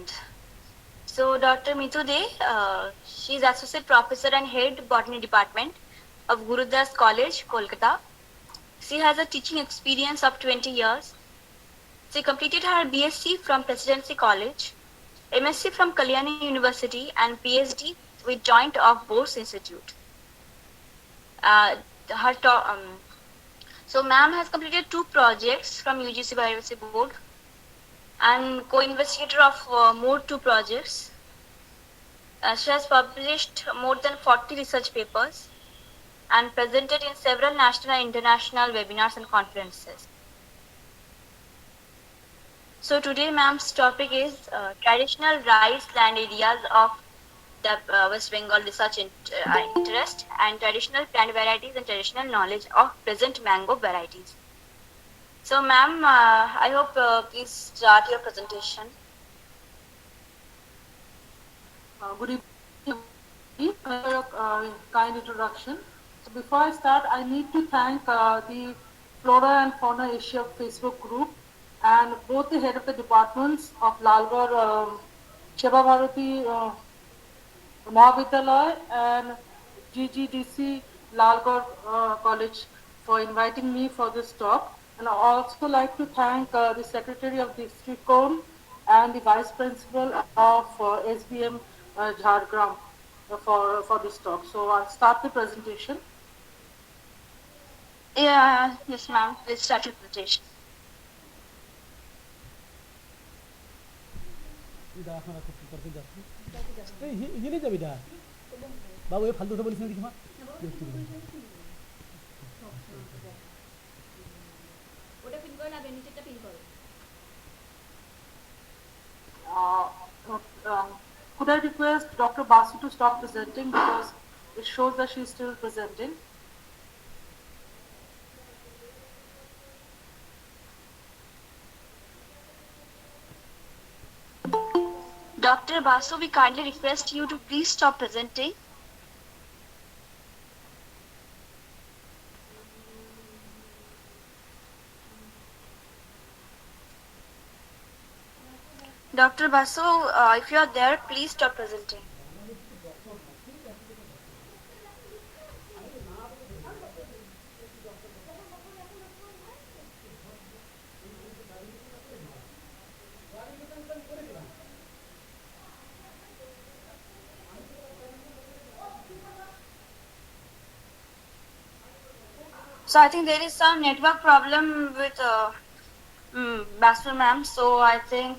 present. So Dr. Mitu De, she is Associate Professor and Head Botany Department of Gurudas College, Kolkata. She has a teaching experience of 20 years. She completed her BSc from Presidency College, MSc from Kalyani University, and PhD with Joint of Bose Institute. Her so ma'am has completed 2 projects from UGC Biodiversity Board and co-investigator of more 2 projects. She has published more than 40 research papers and presented in several national and international webinars and conferences. So today ma'am's topic is traditional rice land areas of the West Bengal research interest and traditional plant varieties and traditional knowledge of present mango varieties. So ma'am, I hope please start your presentation. Good evening. Kind introduction. So before I start, I need to thank the Flora and Fauna Asia Facebook group and both the head of the departments of Lalgarh Sheba Bharati Mahavidyalaya and GGDC Lalgarh College for inviting me for this talk. And I also like to thank the Secretary of District Cone and the Vice Principal of SBM Jhargram for this talk. So I'll start the presentation. Yeah, yes ma'am, please start your presentation. बाबू ये फालतू बोलिस ना देखी मा ওটা pin করে না নিচেরটা পিন করো Could I request Dr. Basu to stop presenting because it shows that she is still presenting. Dr. Basu, we kindly request you to please stop presenting. Dr. Basu, if you are there, please stop presenting. So I think there is some network problem with Basu ma'am. So I think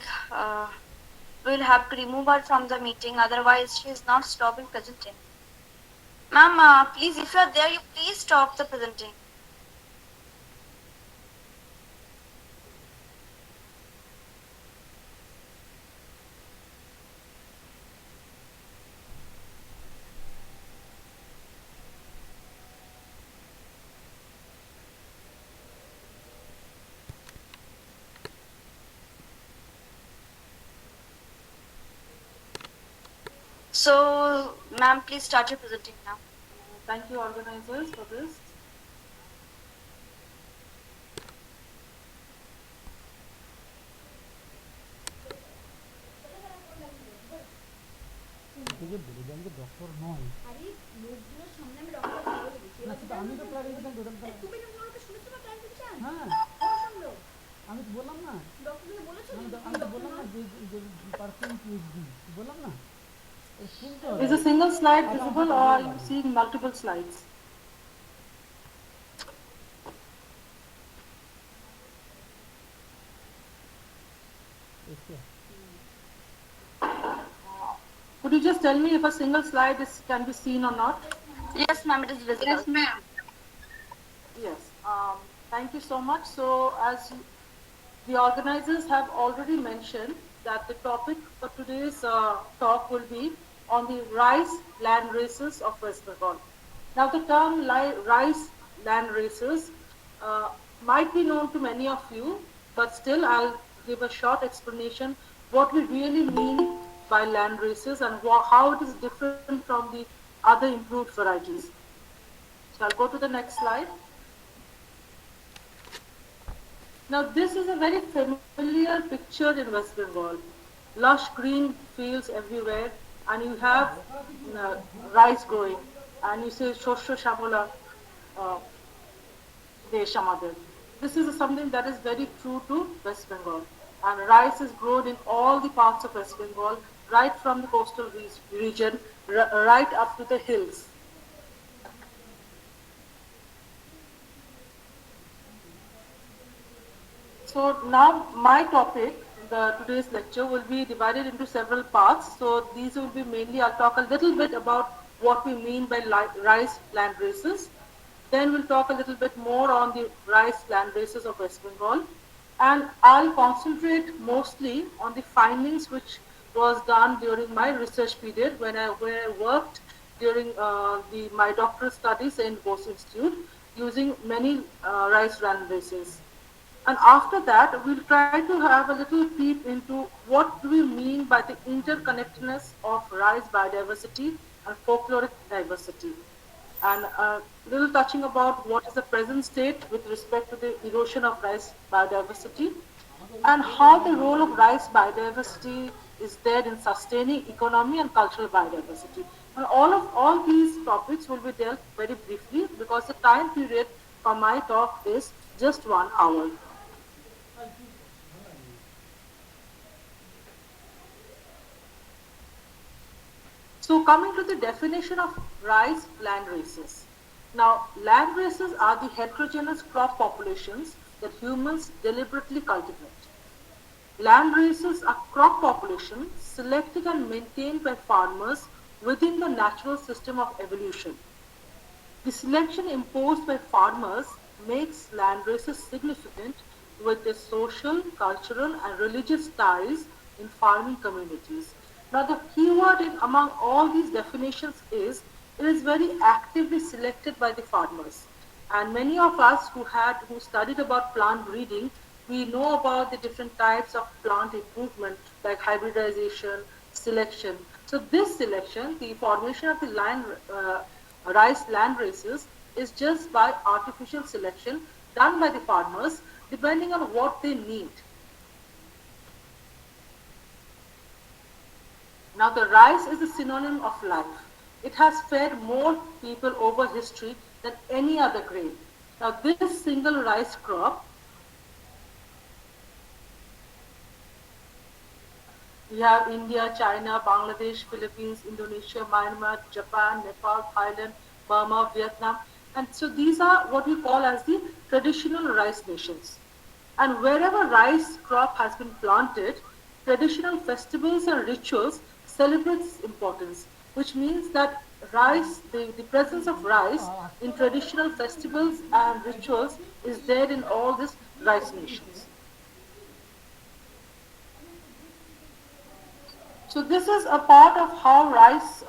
we'll have to remove her from the meeting. Otherwise, she is not stopping presenting. Ma'am, please, if you are there, you please stop the presenting. So, ma'am, please start your presenting now. Thank you, organizers, for this. Doctor নয় আরে লোকগুলোর সামনে আমি doctor বলে দিয়েছি না সেটা আমি তো ক্লারিফিকেশন দিলাম তুমি না বলো তো শুনেছো না ক্লারিফিকেশন হ্যাঁ শুনলো আমি তো বললাম না ডক্টরকে বলেছো আমি তো বললাম না যে পার্সন পিএইচডি বললাম না Is a single slide visible or are you seeing multiple slides? Could you just tell me if a single slide can be seen or not? Yes, ma'am, it is visible. Yes, ma'am. Yes. Thank you so much. So, as the organizers have already mentioned that the topic for today's talk will be on the rice land races of West Bengal. Now, the term rice land races might be known to many of you, but still I'll give a short explanation what we really mean by land races and how it is different from the other improved varieties. So I'll go to the next slide. Now this is a very familiar picture in West Bengal. lush green fields everywhere, and you have uh, rice growing, and you say Shosho Shamula uh, Desh Amader. This is something that is very true to West Bengal. And rice is grown in all the parts of West Bengal, right from the coastal region, right up to the hills. So now my topic, today's lecture will be divided into several parts. So these will be mainly, I'll talk a little bit about what we mean by rice land races. Then we'll talk a little bit more on the rice land races of West Bengal. And I'll concentrate mostly on the findings which was done during my research period when I worked during my doctoral studies in Bose Institute using many rice land races. And after that, we'll try to have a little peep into what do we mean by the interconnectedness of rice biodiversity and folkloric diversity. And a little touching about what is the present state with respect to the erosion of rice biodiversity and how the role of rice biodiversity is there in sustaining economy and cultural biodiversity. And all these topics will be dealt very briefly because the time period for my talk is just 1 hour. So coming to the definition of rice land races. Now, land races are the heterogeneous crop populations that humans deliberately cultivate. Land races are crop populations selected and maintained by farmers within the natural system of evolution. The selection imposed by farmers makes land races significant with their social, cultural, and religious ties in farming communities. Now, the keyword in among all these definitions is it is very actively selected by the farmers. And many of us who studied about plant breeding, we know about the different types of plant improvement like hybridization, selection. So this selection, the formation of the rice land races is just by artificial selection done by the farmers depending on what they need. Now the rice is a synonym of life. It has fed more people over history than any other grain. Now this single rice crop, we have India, China, Bangladesh, Philippines, Indonesia, Myanmar, Japan, Nepal, Thailand, Burma, Vietnam. And so these are what we call as the traditional rice nations. And wherever rice crop has been planted, traditional festivals and rituals celebrate its importance, which means that the presence of rice in traditional festivals and rituals is there in all these rice nations. So this is a part of how rice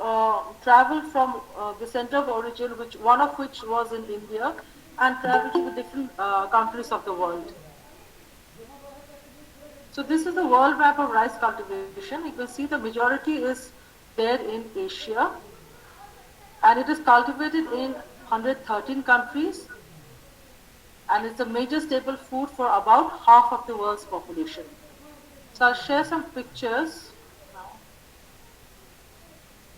traveled from the center of origin, one of which was in India, and traveled to the different countries of the world. So this is the world map of rice cultivation. You can see the majority is there in Asia, and it is cultivated in 113 countries, and it's a major staple food for about half of the world's population. So I'll share some pictures.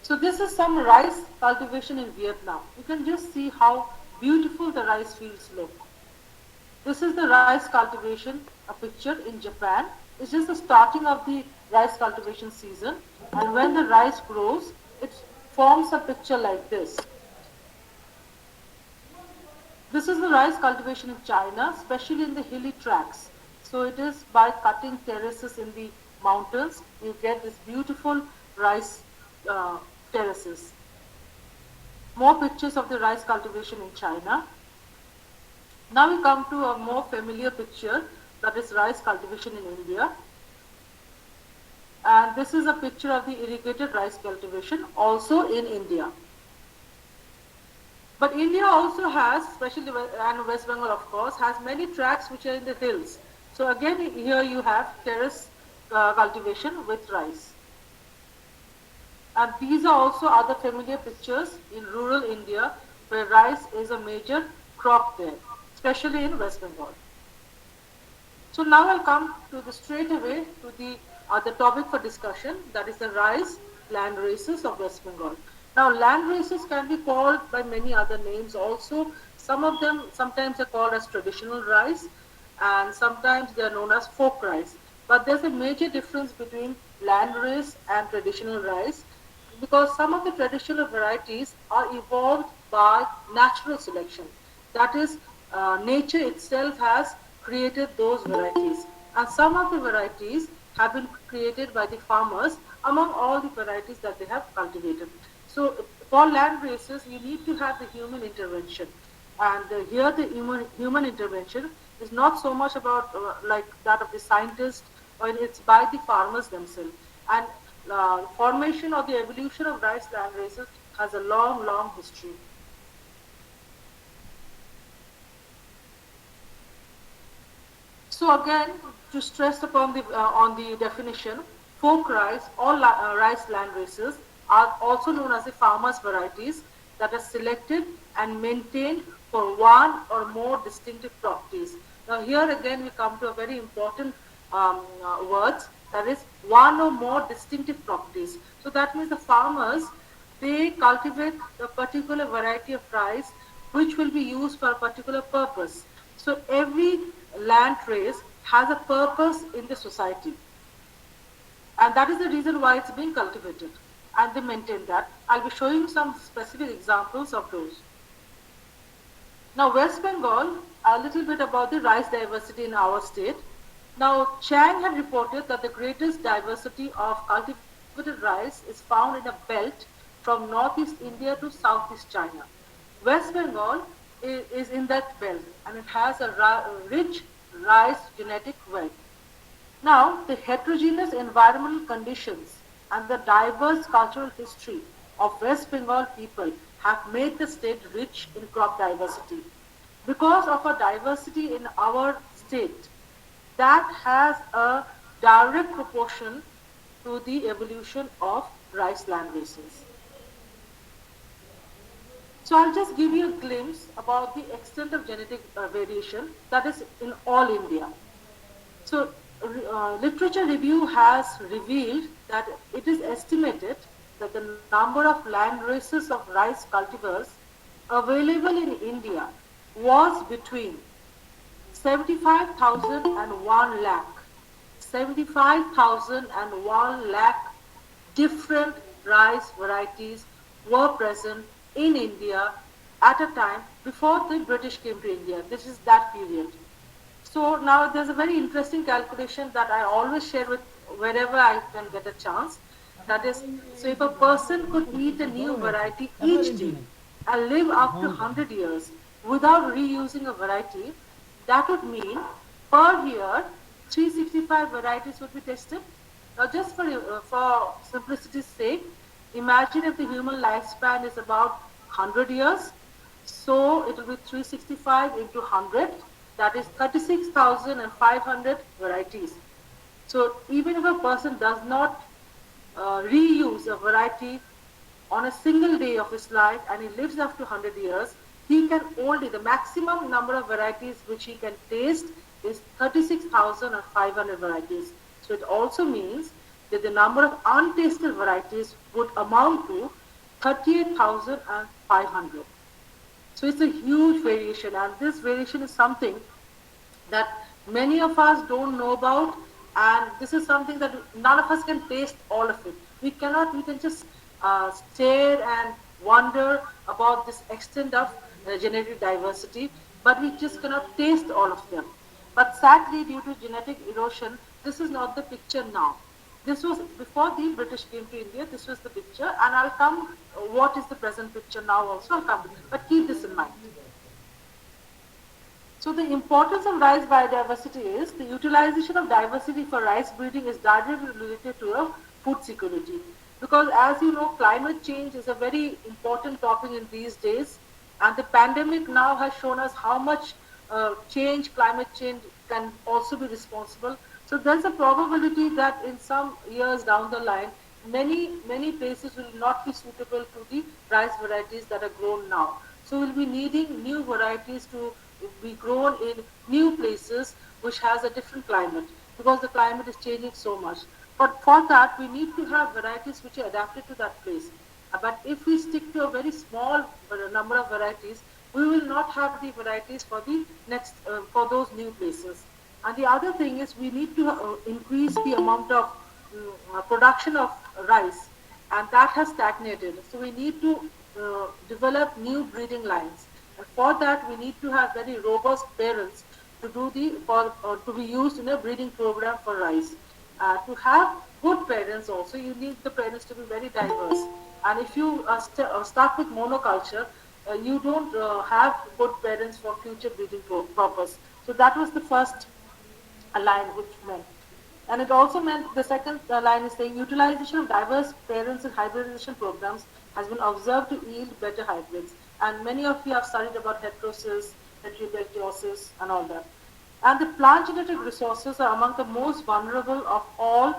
So this is some rice cultivation in Vietnam. You can just see how beautiful the rice fields look. This is the rice cultivation, a picture in Japan. It's just the starting of the rice cultivation season. And when the rice grows, it forms a picture like this. This is the rice cultivation in China, especially in the hilly tracts. So it is by cutting terraces in the mountains, you get this beautiful rice terraces. More pictures of the rice cultivation in China. Now we come to a more familiar picture, that is rice cultivation in India. And this is a picture of the irrigated rice cultivation also in India. But India also has, especially and West Bengal of course, has many tracts which are in the hills. So again here you have terrace cultivation with rice. And these are also other familiar pictures in rural India where rice is a major crop there, especially in West Bengal. So now I'll come to straight away to the the topic for discussion, that is the rice land races of West Bengal. Now, land races can be called by many other names also. Some of them sometimes are called as traditional rice, and sometimes they are known as folk rice. But there's a major difference between land race and traditional rice, because some of the traditional varieties are evolved by natural selection. That is, nature itself has created those varieties, and some of the varieties have been created by the farmers among all the varieties that they have cultivated. So, for land races, you need to have the human intervention, and here the human intervention is not so much about like that of the scientist, or it's by the farmers themselves. And formation or the evolution of rice land races has a long, long history. So again, to stress upon the on the definition, folk rice or rice land races are also known as the farmers' varieties that are selected and maintained for one or more distinctive properties. Now here again we come to a very important words, that is one or more distinctive properties. So that means the farmers, they cultivate a particular variety of rice which will be used for a particular purpose. So every land race has a purpose in the society, and that is the reason why it's being cultivated, and they maintain that. I'll be showing some specific examples of those. Now, West Bengal, a little bit about the rice diversity in our state. Now, Chang had reported that the greatest diversity of cultivated rice is found in a belt from northeast India to southeast China. West Bengal is in that belt, and it has a rich rice genetic wealth. Now, the heterogeneous environmental conditions and the diverse cultural history of West Bengal people have made the state rich in crop diversity. Because of a diversity in our state, that has a direct proportion to the evolution of rice land races. So I'll just give you a glimpse about the extent of genetic variation that is in all India. So literature review has revealed that it is estimated that the number of land races of rice cultivars available in India was between 75,000 and 1 lakh. 75,000 and 1 lakh different rice varieties were present in India at a time before the British came to India. This is that period. So now there's a very interesting calculation that I always share with wherever I can get a chance. That is, so if a person could eat a new variety each day and live up to 100 years without reusing a variety, that would mean per year 365 varieties would be tested. Now just for simplicity's sake, imagine if the human lifespan is about 100 years, so it will be 365 into 100, that is 36,500 varieties. So even if a person does not reuse a variety on a single day of his life and he lives up to 100 years, he can only, the maximum number of varieties which he can taste is 36,500 varieties. So it also means that the number of untasted varieties would amount to 38,500. So it's a huge variation, and this variation is something that many of us don't know about, and this is something that none of us can taste all of it. We can just stare and wonder about this extent of genetic diversity, but we just cannot taste all of them. But sadly, due to genetic erosion, this is not the picture now. This was before the British came to India. This was the picture, and I'll come. What is the present picture now? Also, I'll come. But keep this in mind. So the importance of rice biodiversity is the utilization of diversity for rice breeding is directly related to a food security. Because as you know, climate change is a very important topic in these days, and the pandemic now has shown us how much climate change can also be responsible. So there's a probability that in some years down the line, many places will not be suitable to the rice varieties that are grown now. So we'll be needing new varieties to be grown in new places which has a different climate, because the climate is changing so much. But for that, we need to have varieties which are adapted to that place. But if we stick to a very small number of varieties, we will not have the varieties for the next for those new places. And the other thing is we need to increase the amount of production of rice, and that has stagnated. So we need to develop new breeding lines, and for that we need to have very robust parents to do the for to be used in a breeding program for rice. To have good parents also, you need the parents to be very diverse. And if you start with monoculture, you don't have good parents for future breeding purpose. So that was the first line which meant. And it also meant the second line is saying utilization of diverse parents in hybridization programs has been observed to yield better hybrids. And many of you have studied about heterosis, heterobacteriosis, and all that. And the plant genetic resources are among the most vulnerable of all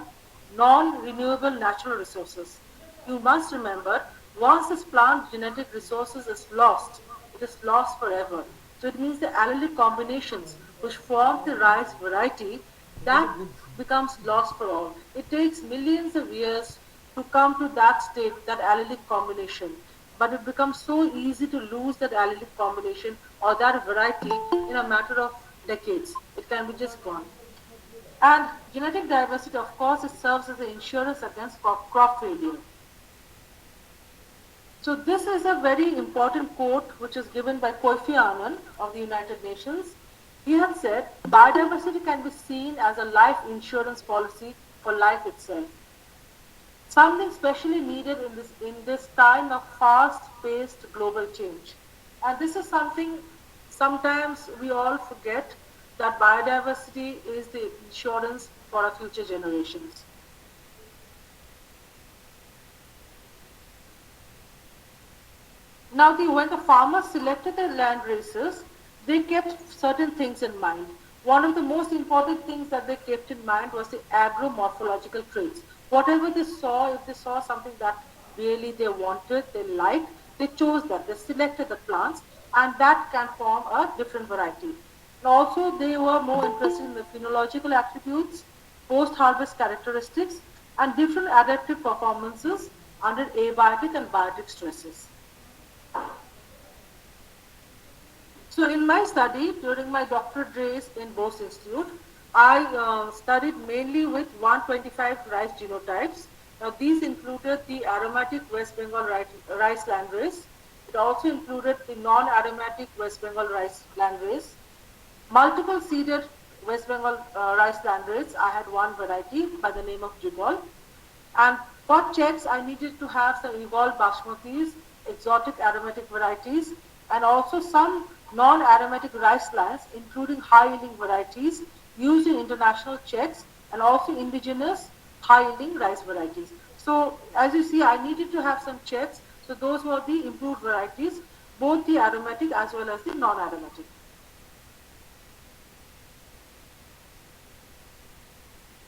non-renewable natural resources. You must remember, once this plant genetic resources is lost, it is lost forever. So it means the allelic combinations which form the rice variety, that becomes lost for all. It takes millions of years to come to that state, that allelic combination. But it becomes so easy to lose that allelic combination or that variety in a matter of decades. It can be just gone. And genetic diversity, of course, it serves as an insurance against crop failure. So this is a very important quote which is given by Kofi Annan of the United Nations. He had said, biodiversity can be seen as a life insurance policy for life itself. Something specially needed in this time of fast-paced global change. And this is something sometimes we all forget, that biodiversity is the insurance for our future generations. Now, when the farmers selected their land races, they kept certain things in mind. One of the most important things that they kept in mind was the agromorphological traits. Whatever they saw, if they saw something that really they wanted, they liked, they chose that. They selected the plants, and that can form a different variety. And also, they were more interested in the phenological attributes, post-harvest characteristics, and different adaptive performances under abiotic and biotic stresses. So in my study, during my doctorate days in Bose Institute, I studied mainly with 125 rice genotypes. Now these included the aromatic West Bengal rice landrace. It also included the non-aromatic West Bengal rice landrace. Multiple seeded West Bengal rice landrace. I had one variety by the name of Jugol. And for checks, I needed to have some evolved basmatis, exotic aromatic varieties, and also some non-aromatic rice lands, including high-yielding varieties used in international checks, and also indigenous high-yielding rice varieties. So as you see, I needed to have some checks. So those were the improved varieties, both the aromatic as well as the non-aromatic.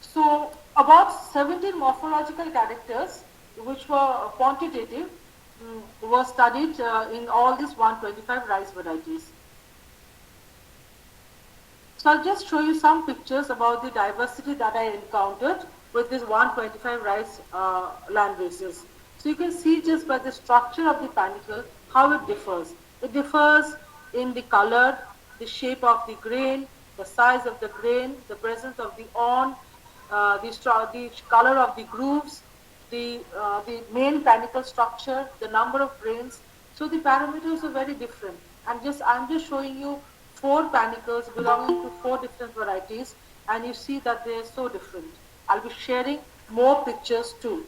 So about 17 morphological characters, which were quantitative, were studied in all these 125 rice varieties. So I'll just show you some pictures about the diversity that I encountered with this 125 rice land races. So you can see just by the structure of the panicle how it differs. It differs in the color, the shape of the grain, the size of the grain, the presence of the awn, the color of the grooves, the main panicle structure, the number of grains. So the parameters are very different. And I'm just showing you 4 panicles belonging to 4 different varieties, and you see that they are so different. I'll be sharing more pictures too.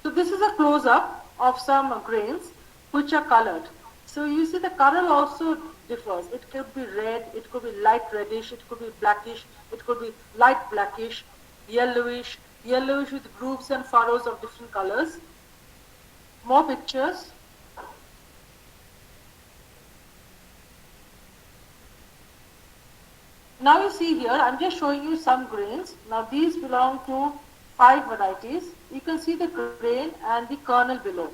So this is a close-up of some grains which are colored. So you see the color also differs. It could be red, it could be light reddish, it could be blackish, it could be light blackish, yellowish with grooves and furrows of different colors. More pictures. Now you see here, I'm just showing you some grains. Now these belong to 5 varieties. You can see the grain and the kernel below.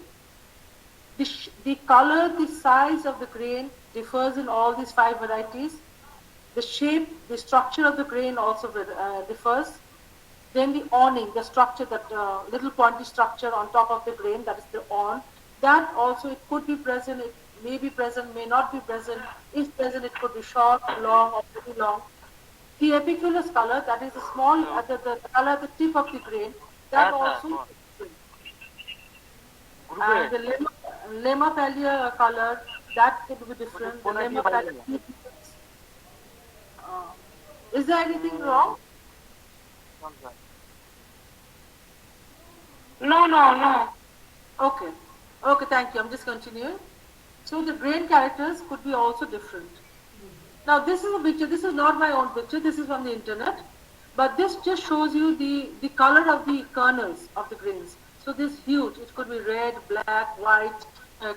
The color, the size of the grain differs in all these 5 varieties. The shape, the structure of the grain also differs. Then the awning, the structure, that little pointy structure on top of the grain, that is the awn. That also it could be present, it may be present, may not be present. If present, it could be short, long, or pretty long. The epiculus color, that is the small, the color at the tip of the grain, that also is different. And the lemma palea color, that could be different. The lemma palea. Uh, is there anything wrong? No. Okay. Okay, thank you. I'm just continuing. So the grain characters could be also different. Now this is a picture, this is not my own picture, this is from the internet. But this just shows you the color of the kernels of the grains. So this huge, it could be red, black, white,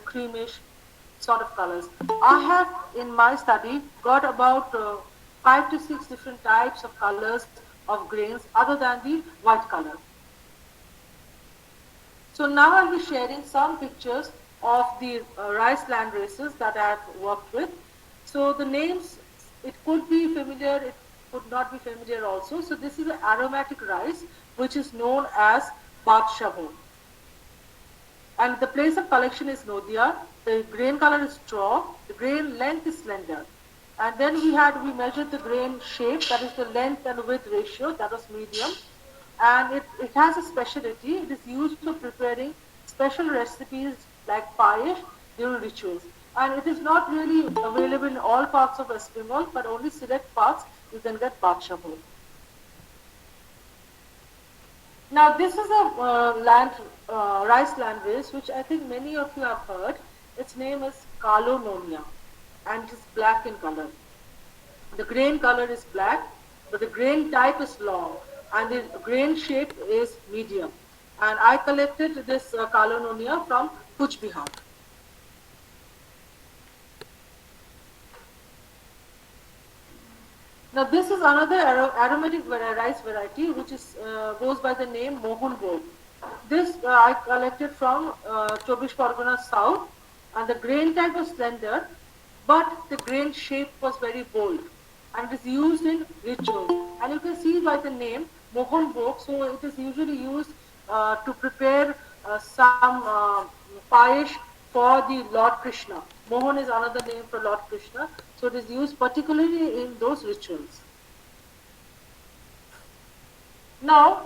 creamish sort of colors. I have in my study got about 5 to 6 different types of colors of grains other than the white color. So now I'll be sharing some pictures of the rice land races that I have worked with. So the names, it could be familiar, it could not be familiar also. So this is an aromatic rice which is known as Badshabo. And the place of collection is Nodia. The grain color is straw. The grain length is slender. And then we measured the grain shape, that is the length and width ratio, that was medium. And it has a specialty. It is used for preparing special recipes like payesh during rituals. And it is not really available in all parts of West Bengal, but only select parts you can get Badshabo. Now this is a rice land race which I think many of you have heard. Its name is Kalo Nonia and it is black in color. The grain color is black, but the grain type is long and the grain shape is medium. And I collected this Kalo Nonia from Kuch Bihar. Now this is another aromatic rice variety which is goes by the name Mohan Bhog. This I collected from Chobish Pargana South, and the grain type was slender, but the grain shape was very bold, and it is used in rituals. And you can see by the name Mohan Bhog, so it is usually used to prepare some payesh for the Lord Krishna. Mohan is another name for Lord Krishna, so it is used particularly in those rituals. Now,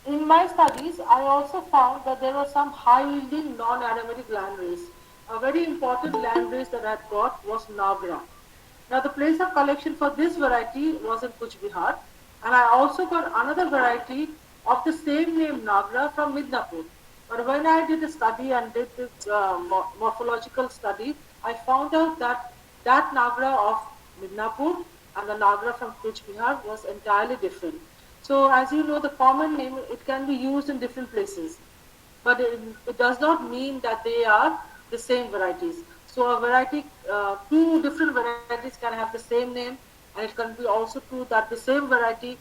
in my studies, I also found that there were some high-yielding non-aromatic landrace. A very important landrace that I got was Nagra. Now, the place of collection for this variety was in Kuch Bihar, and I also got another variety of the same name Nagra from Midnapur. But when I did a study and did this morphological study, I found out that that Nagra of Midnapur and the Nagra from Kuch Bihar was entirely different. So as you know, the common name, it can be used in different places, but it does not mean that they are the same varieties. So a variety, two different varieties can have the same name, and it can be also true that the same variety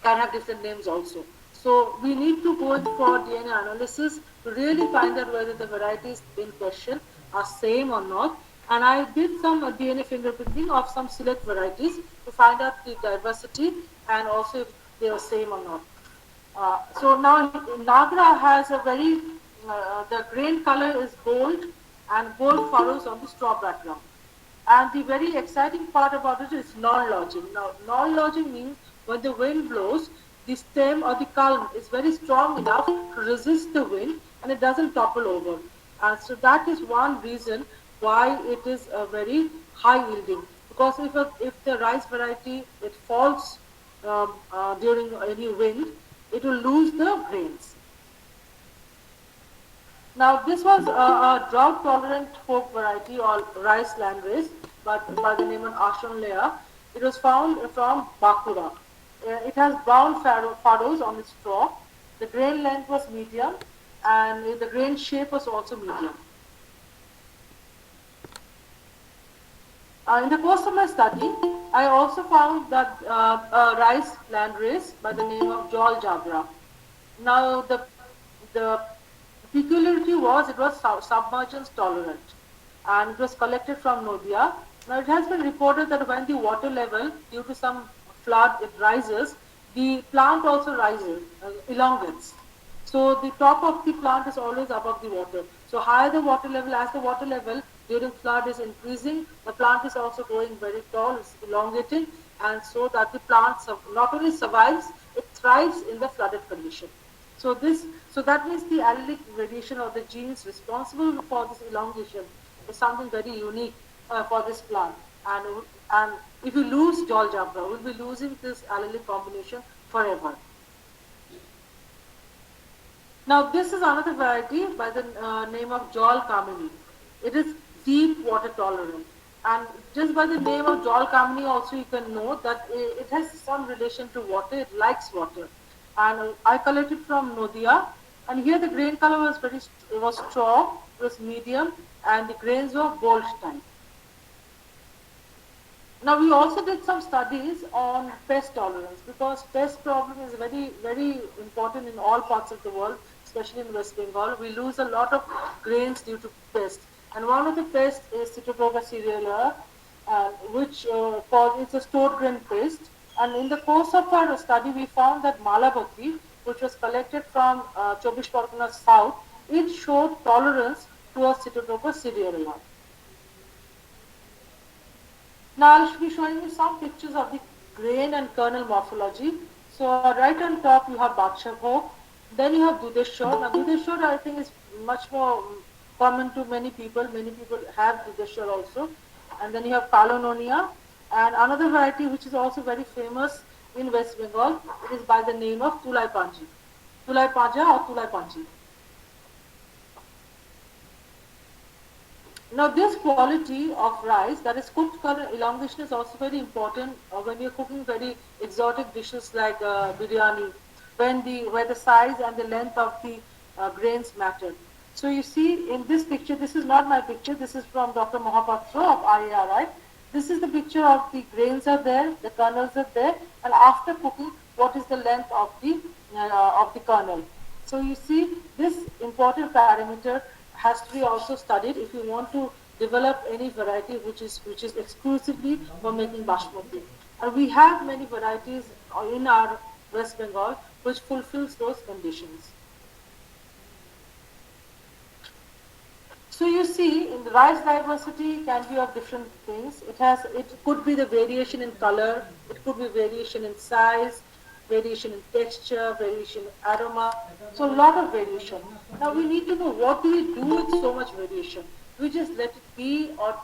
can have different names also. So we need to go in for DNA analysis to really find out whether the varieties in question are same or not. And I did some DNA fingerprinting of some select varieties to find out the diversity and also if they are same or not. So now Nagra has a very, the grain color is gold and gold furrows on the straw background. And the very exciting part about it is non-lodging. Now, non-lodging means when the wind blows, the stem or the culm is very strong enough to resist the wind and it doesn't topple over. And so that is one reason why it is a very high yielding. Because if the rice variety, it falls during any wind, it will lose the grains. Now this was a drought-tolerant folk variety or rice landrace, but by the name of Ashonlea. It was found from Bakura. It has brown furrows on its straw. The grain length was medium, and the grain shape was also medium. In the course of my study, I also found that a rice landrace by the name of Jol Jabra. Now the peculiarity was it was submergence tolerant, and it was collected from Nodia. Now it has been reported that when the water level due to some flood it rises, the plant also rises, elongates. So the top of the plant is always above the water. So higher the water level, as the water level during flood is increasing, the plant is also growing very tall, it's elongating, and so that the plant not only survives, it thrives in the flooded condition. So so that means the allelic variation of the genes responsible for this elongation is something very unique for this plant. And if you lose Jol Jabra, we'll be losing this allelic combination forever. Now this is another variety by the name of Jol Kamini. It is deep water tolerant. And just by the name of Jol Kamini also you can know that it has some relation to water, it likes water. And I collected from Nodia, and here the grain color was was strong, it was medium, and the grains were bold type. Now we also did some studies on pest tolerance because pest problem is very important in all parts of the world, especially in West Bengal. We lose a lot of grains due to pest, and one of the pests is Cytotoga cerealia, which is a stored grain pest. And in the course of our study, we found that Malabati, which was collected from Chobish Pargana South, it showed tolerance towards Cytotoga cerealia. Now I'll be showing you some pictures of the grain and kernel morphology. So right on top you have Bakshak, then you have Dudeshwar. Now Dudeshwar I think is much more common to many people. Many people have Dudeshwar also. And then you have Kalononia, and another variety which is also very famous in West Bengal. It is by the name of Tulai Panji. Tulai Panja or Tulai Panji. Now this quality of rice, that is cooked kernel elongation, is also very important when you're cooking very exotic dishes like biryani, where the size and the length of the grains matter. So you see in this picture, this is not my picture, this is from Dr. Mohapatra of IARI. This is the picture of the grains are there, the kernels are there, and after cooking, what is the length of the kernel. So you see this important parameter has to be also studied if you want to develop any variety which is exclusively for making basmati. And we have many varieties in our West Bengal which fulfills those conditions. So you see, in the rice diversity can be of different things. It could be the variation in color, it could be variation in size, variation in texture, variation in aroma. So a lot of variation. Now we need to know what do we do with so much variation. Do we just let it be, or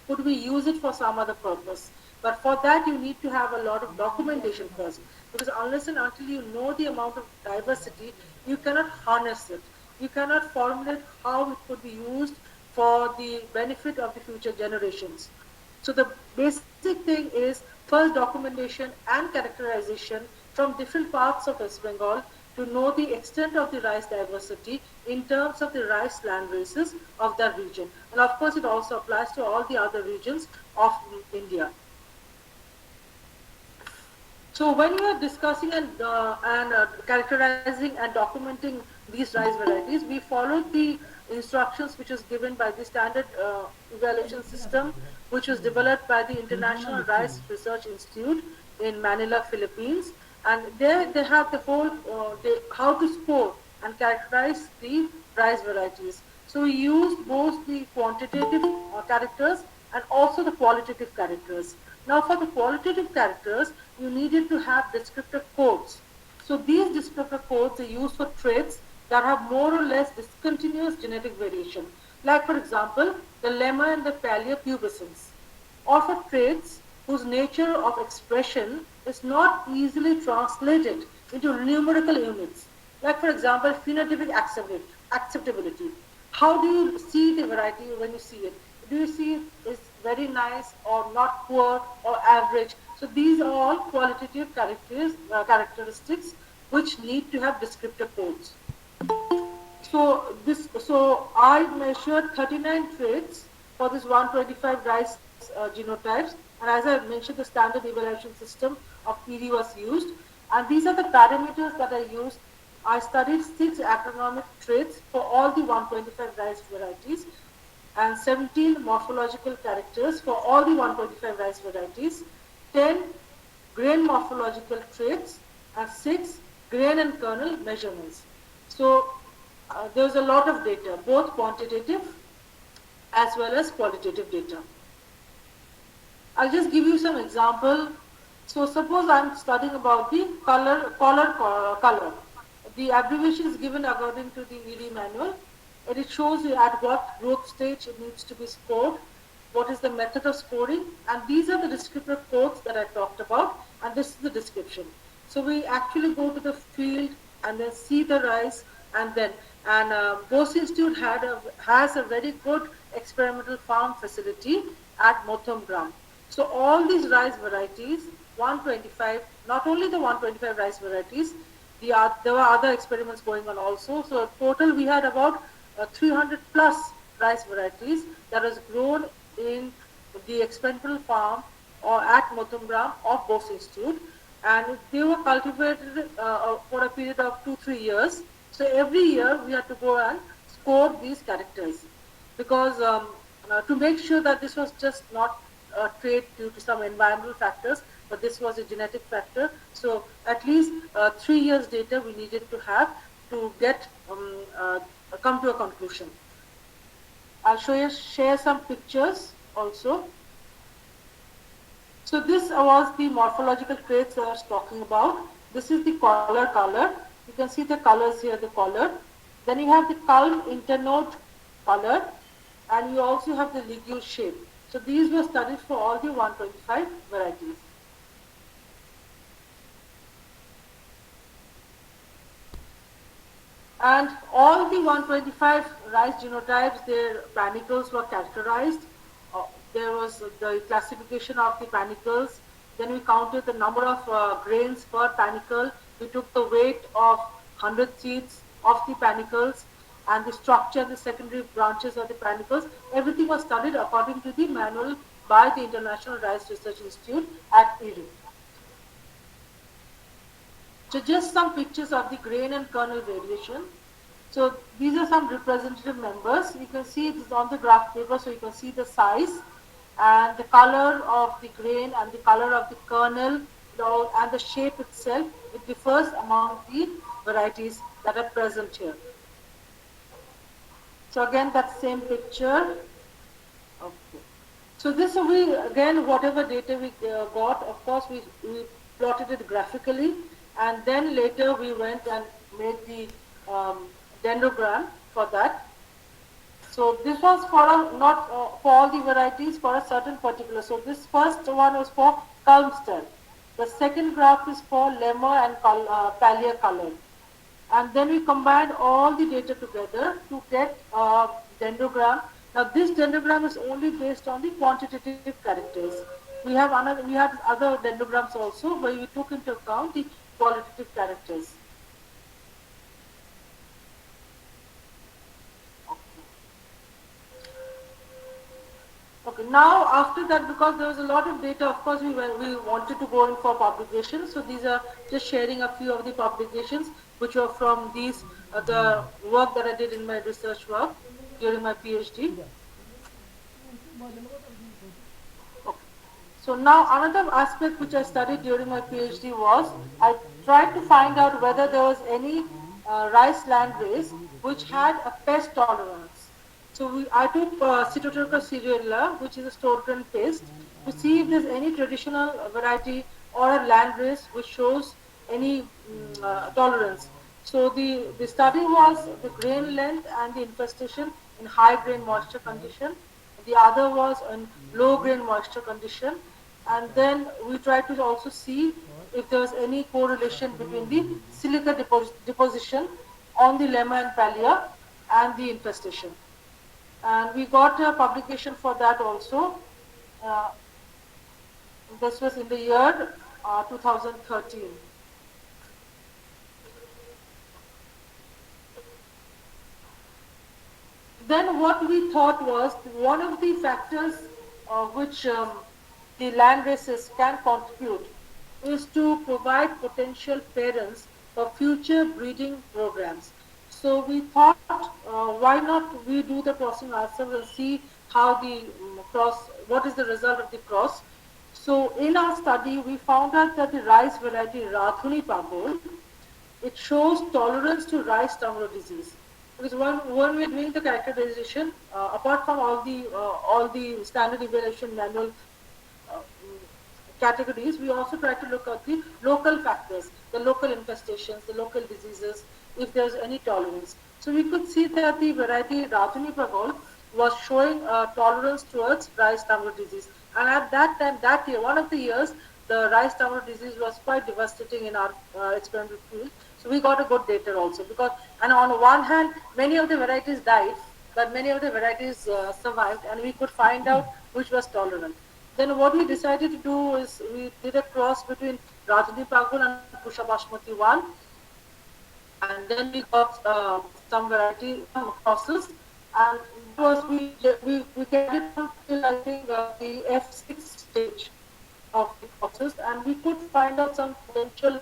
could we use it for some other purpose? But for that you need to have a lot of documentation first. Because unless and until you know the amount of diversity, you cannot harness it. You cannot formulate how it could be used for the benefit of the future generations. So the basic thing is first documentation and characterization from different parts of West Bengal to know the extent of the rice diversity in terms of the rice land races of that region. And of course it also applies to all the other regions of India. So when you are discussing and characterizing and documenting these rice varieties, we followed the instructions which was given by the standard evaluation system, which was developed by the International Rice Research Institute in Manila, Philippines. And there they have the whole, how to score and characterize the rice varieties. So we used both the quantitative characters and also the qualitative characters. Now for the qualitative characters, you needed to have descriptor codes. So these descriptor codes are used for traits that have more or less discontinuous genetic variation. Like for example, the lemma and the paleopubescence. Or for traits whose nature of expression is not easily translated into numerical units. Like for example, phenotypic acceptability. How do you see the variety when you see it? Do you see it is very nice or not poor or average? So these are all qualitative characteristics which need to have descriptor codes. So I measured 39 traits for this 125 rice genotypes, and as I mentioned, the standard evaluation system of PD was used, and these are the parameters that I used. I studied 6 agronomic traits for all the 125 rice varieties and 17 morphological characters for all the 125 rice varieties, 10 grain morphological traits, and 6 grain and kernel measurements. So there's a lot of data, both quantitative as well as qualitative data. I'll just give you some example. So suppose I'm studying about the color. The abbreviation is given according to the ED manual, and it shows you at what growth stage it needs to be scored, what is the method of scoring, and these are the descriptive codes that I talked about, and this is the description. So we actually go to the field and then see the rice, and then Bose Institute has a very good experimental farm facility at Motham. So all these rice varieties, 125, not only the 125 rice varieties, there were other experiments going on also. So total we had about 300 plus rice varieties that was grown in the experimental farm or at Motham of Bose Institute, and they were cultivated for a period of 2-3 years. So every year we had to go and score these characters, because to make sure that this was just not a trait due to some environmental factors, but this was a genetic factor. So at least 3 years data we needed to have to get come to a conclusion. I'll share some pictures also. So this was the morphological traits I was talking about. This is the color. You can see the colors here, the color. Then you have the culm internode color, and you also have the ligule shape. So these were studied for all the 125 varieties. And all the 125 rice genotypes, their panicles were characterized. There was the classification of the panicles. Then we counted the number of grains per panicle. We took the weight of 100 seeds of the panicles and the structure and the secondary branches of the panicles. Everything was studied according to the manual by the International Rice Research Institute at ERI. So just some pictures of the grain and kernel variation. So these are some representative members. You can see it is on the graph paper, so you can see the size and the color of the grain and the color of the kernel and the shape itself. It differs among the varieties that are present here. So again, that same picture. Okay. So this we again, whatever data we got, of course we plotted it graphically, and then later we went and made the dendrogram for that. So this was for not for all the varieties, for a certain particular. So this first one was for Culmster. The second graph is for Lemmer and Pallier color. And then we combined all the data together to get a dendrogram. Now this dendrogram is only based on the quantitative characters. We had other dendrograms also, where we took into account the qualitative characters. Okay, now after that, because there was a lot of data, of course we wanted to go in for publications. So these are just sharing a few of the publications which were from these the work that I did in my research work during my PhD. Okay. So now another aspect which I studied during my PhD was I tried to find out whether there was any rice landrace which had a pest tolerance. So I took Cytotrichus cerealia, which is a store-grain pest, to see if there's any traditional variety or a landrace which shows any tolerance. So the study was the grain length and the infestation in high grain moisture condition. The other was in low grain moisture condition. And then we tried to also see if there was any correlation between the silica deposition on the lemma and pallia and the infestation. And we got a publication for that also. This was in the year 2013. Then what we thought was one of the factors which the land races can contribute is to provide potential parents for future breeding programs. So we thought, why not we do the crossing ourselves and see how the cross, what is the result of the cross. So in our study, we found out that the rice variety Rathuni Pagol, it shows tolerance to rice tumour disease. Because when we're doing the characterization, apart from all the standard evaluation manual categories, we also try to look at the local factors, the local infestations, the local diseases, if there's any tolerance. So we could see that the variety Rathuni Pagol was showing tolerance towards rice tumour disease. And at that time, that year, one of the years, the rice tumour disease was quite devastating in our experimental field. So we got a good data also because, and on one hand, many of the varieties died, but many of the varieties survived, and we could find out which was tolerant. Then what we decided to do is we did a cross between Rajani Pagul and Pusha Basmati 1, and then we got some variety, some crosses, and was we carried on till I think the F6 stage of the process, and we could find out some potential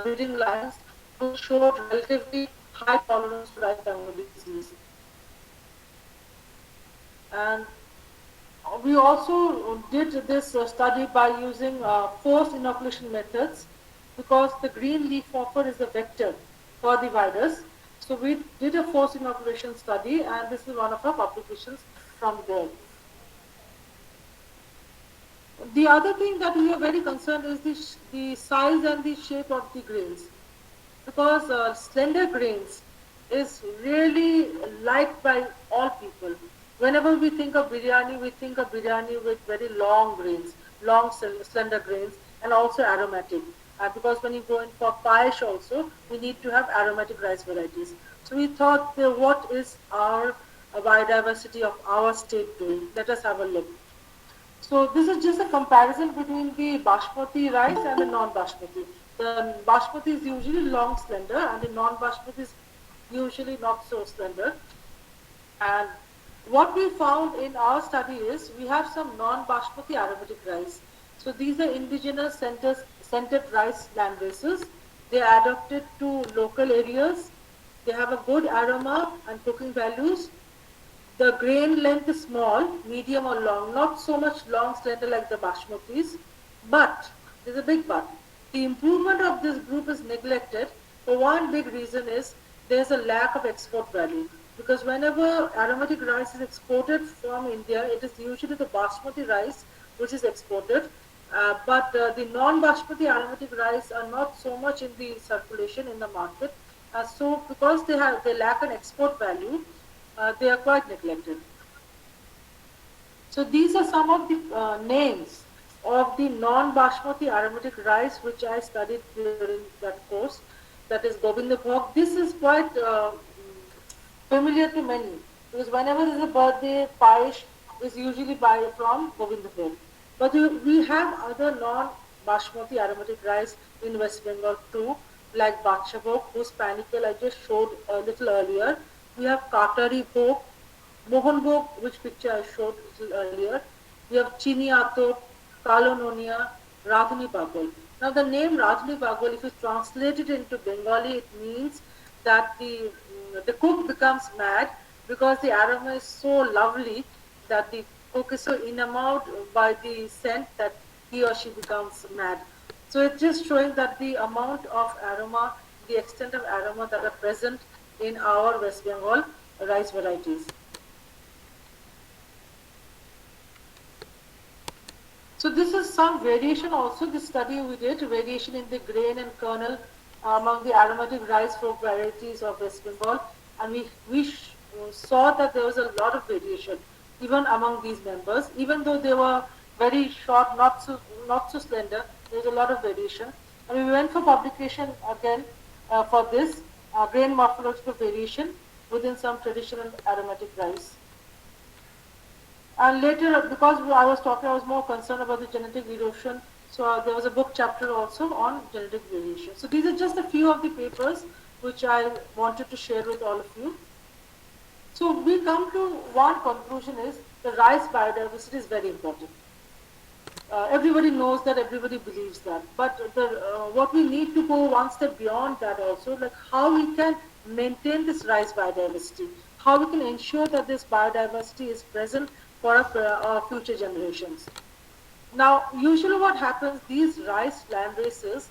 breeding lines which showed relatively high tolerance to rice tumour disease. And we also did this study by using forced inoculation methods because the green leaf hopper is a vector for the virus. So we did a forced inoculation study, and this is one of our publications from there. The other thing that we are very concerned is the size and the shape of the grains, because slender grains is really liked by all people. Whenever we think of biryani, we think of biryani with very long grains, long slender grains, and also aromatic. Because when you go in for paesh also, we need to have aromatic rice varieties. So we thought, what is our biodiversity of our state doing? Let us have a look. So this is just a comparison between the basmati rice and the non-basmati. The basmati is usually long, slender, and the non-basmati is usually not so slender. And what we found in our study is we have some non-basmati aromatic rice. So these are indigenous scented rice landraces. They are adapted to local areas. They have a good aroma and cooking values. The grain length is small, medium or long, not so much long slender like the basmatis, but there's a big but. The improvement of this group is neglected for one big reason is there's a lack of export value. Because whenever aromatic rice is exported from India, it is usually the basmati rice which is exported. But the non-basmati aromatic rice are not so much in the circulation in the market. So because they lack an export value, they are quite neglected. So these are some of the names of the non-basmati aromatic rice which I studied during that course. That is Govindabhog. This is quite familiar to many because whenever there is a birthday, paesh is usually from Govindabhog. But we have other non-basmati aromatic rice in West Bengal too, like Bakshabhog, whose panicle I just showed a little earlier. We have Katari Bhog, Mohan Bhog, which picture I showed a little earlier. We have Chini Atop, Kalononia, Radhuni Bagol. Now the name Radhuni Bagol, if you translate it into Bengali, it means that the cook becomes mad because the aroma is so lovely that the cook is so enamored by the scent that he or she becomes mad. So it's just showing that the amount of aroma, the extent of aroma that are present in our West Bengal rice varieties. So this is some variation also, this study we did, variation in the grain and kernel among the aromatic rice folk varieties of West Bengal, and we saw that there was a lot of variation even among these members, even though they were very short, not so slender, there was a lot of variation. And we went for publication again for this grain morphological variation within some traditional aromatic rice. And later, because I was more concerned about the genetic erosion, so there was a book chapter also on genetic variation. So these are just a few of the papers which I wanted to share with all of you. So we come to one conclusion is the rice biodiversity is very important. Everybody knows that, everybody believes that. But what we need to go one step beyond that also, like how we can maintain this rice biodiversity, how we can ensure that this biodiversity is present for our future generations. Now, usually what happens, these rice land races,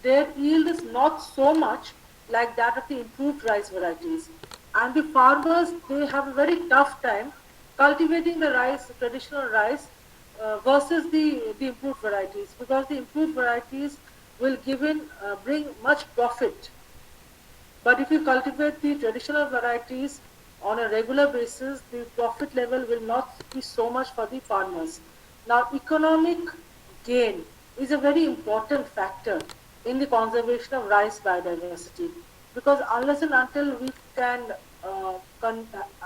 their yield is not so much like that of the improved rice varieties. And the farmers, they have a very tough time cultivating the rice, traditional rice, versus the improved varieties, because the improved varieties will bring much profit, but if you cultivate the traditional varieties on a regular basis, the profit level will not be so much for the farmers. Now, economic gain is a very important factor in the conservation of rice biodiversity, because unless and until we can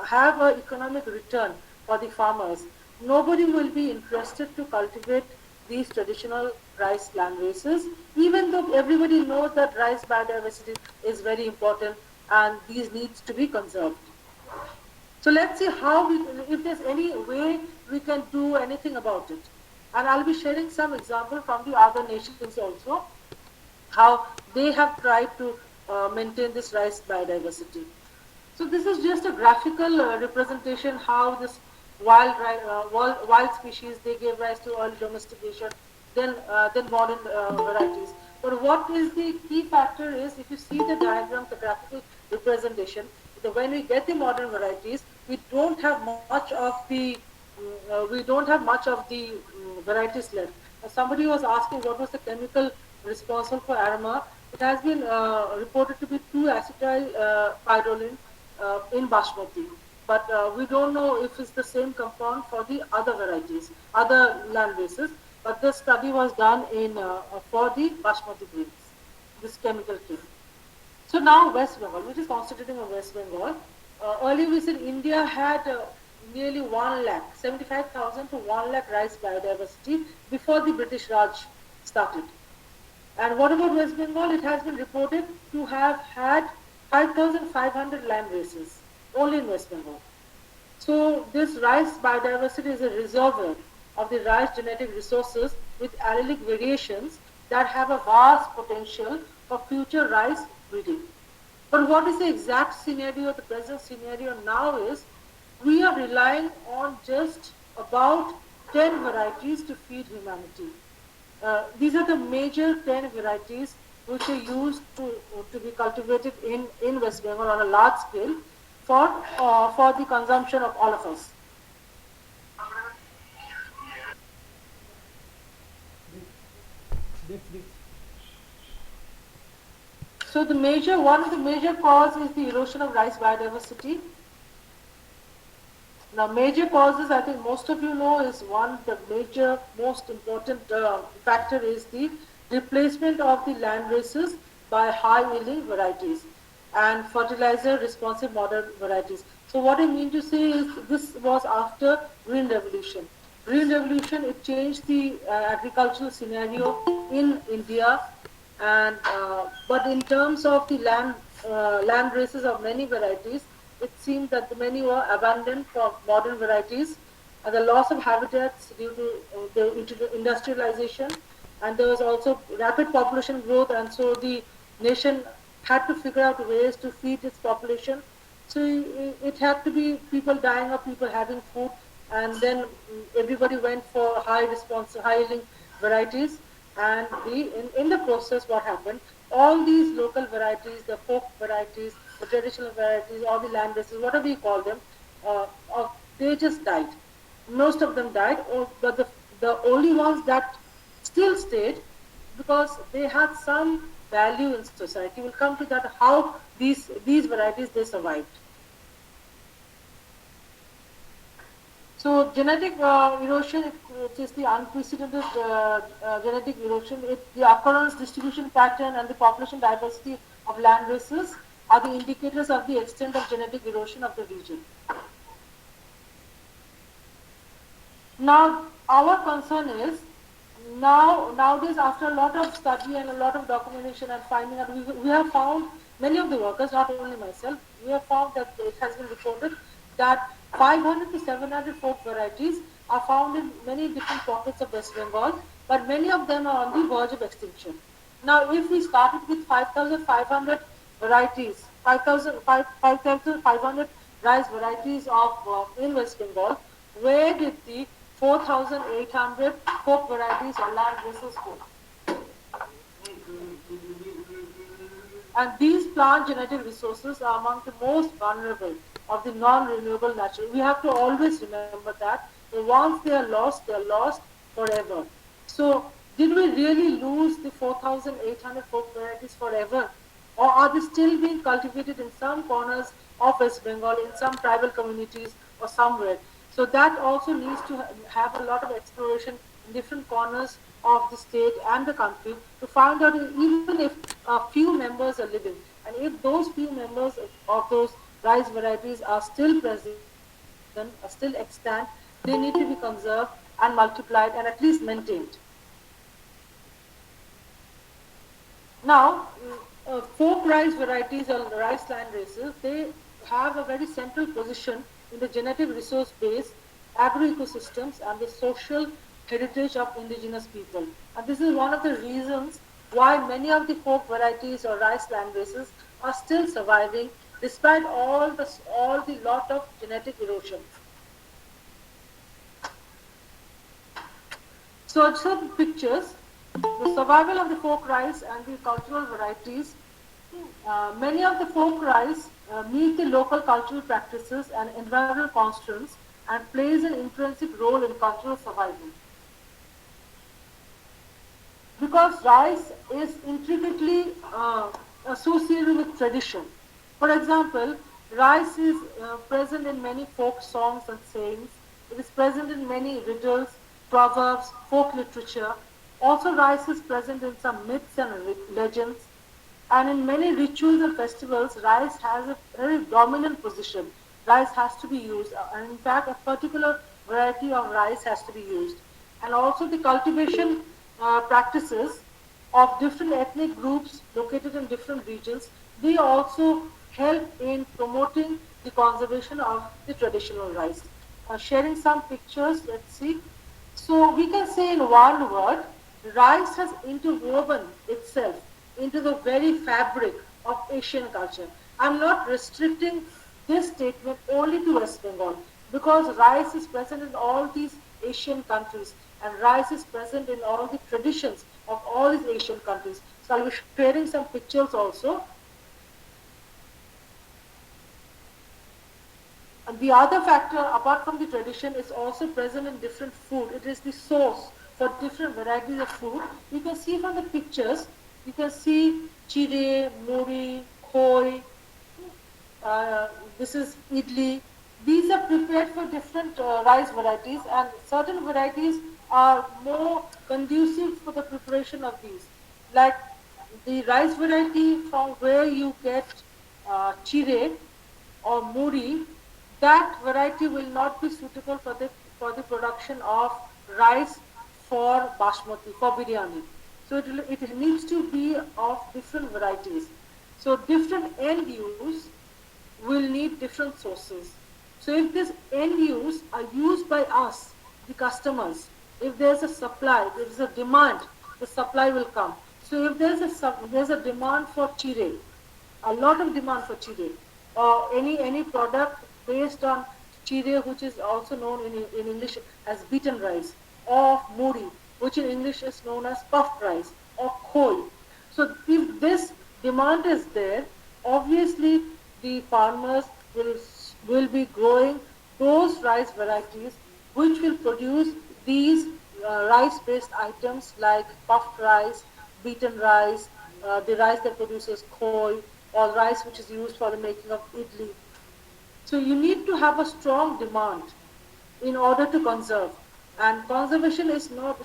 have an economic return for the farmers, nobody will be interested to cultivate these traditional rice land races, even though everybody knows that rice biodiversity is very important and these needs to be conserved. So let's see if there's any way we can do anything about it. And I'll be sharing some example from the other nations also, how they have tried to maintain this rice biodiversity. So this is just a graphical representation how this wild species, they gave rise to early domestication, then modern varieties. But what is the key factor is, if you see the diagram, the graphical representation, when we get the modern varieties, we don't have much of the varieties left. Somebody was asking what was the chemical responsible for aroma. It has been reported to be 2-acetyl pyrrolene in basmati, but we don't know if it's the same compound for the other varieties, other land bases. But this study was done in for the basmati grains, this chemical came. So now West Bengal, which is constituting of West Bengal. Earlier we said India had nearly 1 lakh, 75,000 to 1 lakh rice biodiversity before the British Raj started. And what about West Bengal? It has been reported to have had 5,500 land races only in West Bengal. So this rice biodiversity is a reservoir of the rice genetic resources with allelic variations that have a vast potential for future rice breeding. But what is the exact scenario, the present scenario now is, we are relying on just about 10 varieties to feed humanity. These are the major 10 varieties which are used to be cultivated in West Bengal on a large scale for the consumption of all of us. This. So one of the major cause is the erosion of rice biodiversity. Now, major causes, I think most of you know, is the major, most important factor is the replacement of the land races by high-yielding varieties and fertilizer-responsive modern varieties. So what I mean to say is, this was after Green Revolution. Green Revolution, it changed the agricultural scenario in India, and but in terms of the land races of many varieties, it seemed that many were abandoned for modern varieties, and the loss of habitats due to the industrialization, and there was also rapid population growth, and so the nation had to figure out ways to feed its population. So it had to be people dying of people having food, and then everybody went for high yielding varieties. And in the process, what happened? All these local varieties, the folk varieties, the traditional varieties, all the land races, whatever you call them, they just died. Most of them died, but the only ones that still stayed, because they had some value in society. We'll come to that, how these varieties, they survived. So genetic erosion, it is the unprecedented genetic erosion. The occurrence, distribution pattern, and the population diversity of land races are the indicators of the extent of genetic erosion of the region. Now, our concern is, nowadays, after a lot of study and a lot of documentation and finding out, we have found, many of the workers, not only myself, we have found that it has been reported that 500 to 700 folk varieties are found in many different pockets of West Bengal, but many of them are on the verge of extinction. Now, if we started with 5,500 varieties, 5,500 rice varieties of in West Bengal, where did the 4,800 folk varieties or land races folk. And these plant genetic resources are among the most vulnerable of the non-renewable natural. We have to always remember that once they are lost forever. So, did we really lose the 4,800 folk varieties forever? Or are they still being cultivated in some corners of West Bengal, in some tribal communities or somewhere? So that also needs to have a lot of exploration in different corners of the state and the country to find out even if a few members are living, and if those few members of those rice varieties are still present, are still extant, they need to be conserved and multiplied and at least maintained. Now, folk rice varieties or rice land races, they have a very central position in the genetic resource base, agro-ecosystems and the social heritage of indigenous people. And this is one of the reasons why many of the folk varieties or rice land races are still surviving despite all the lot of genetic erosion. So some pictures, the survival of the folk rice and the cultural varieties. Many of the folk rice meet the local cultural practices and environmental constraints and plays an intrinsic role in cultural survival. Because rice is intricately associated with tradition. For example, rice is present in many folk songs and sayings. It is present in many riddles, proverbs, folk literature. Also, rice is present in some myths and legends. And in many rituals and festivals, rice has a very dominant position. Rice has to be used, and in fact, a particular variety of rice has to be used. And also, the cultivation practices of different ethnic groups located in different regions, they also help in promoting the conservation of the traditional rice. Sharing some pictures, let's see. So we can say in one word, rice has interwoven itself into the very fabric of Asian culture. I'm not restricting this statement only to West Bengal because rice is present in all these Asian countries and rice is present in all the traditions of all these Asian countries. So I'll be sharing some pictures also. And the other factor, apart from the tradition, is also present in different food. It is the source for different varieties of food. You can see from the pictures, you can see chire, muri, khoi, this is idli. These are prepared for different rice varieties, and certain varieties are more conducive for the preparation of these. Like the rice variety from where you get chire or muri, that variety will not be suitable for the production of rice for basmati, for biryani. So it needs to be of different varieties. So different end use will need different sources. So if this end use are used by us, the customers, if there's a supply, there is a demand, the supply will come. So if there's a demand for chire, a lot of demand for chire, or any product based on chire, which is also known in English as beaten rice, or muri, which in English is known as puffed rice, or khoi. So if this demand is there, obviously the farmers will be growing those rice varieties which will produce these rice-based items like puffed rice, beaten rice, the rice that produces khoi, or rice which is used for the making of idli. So you need to have a strong demand in order to conserve. And conservation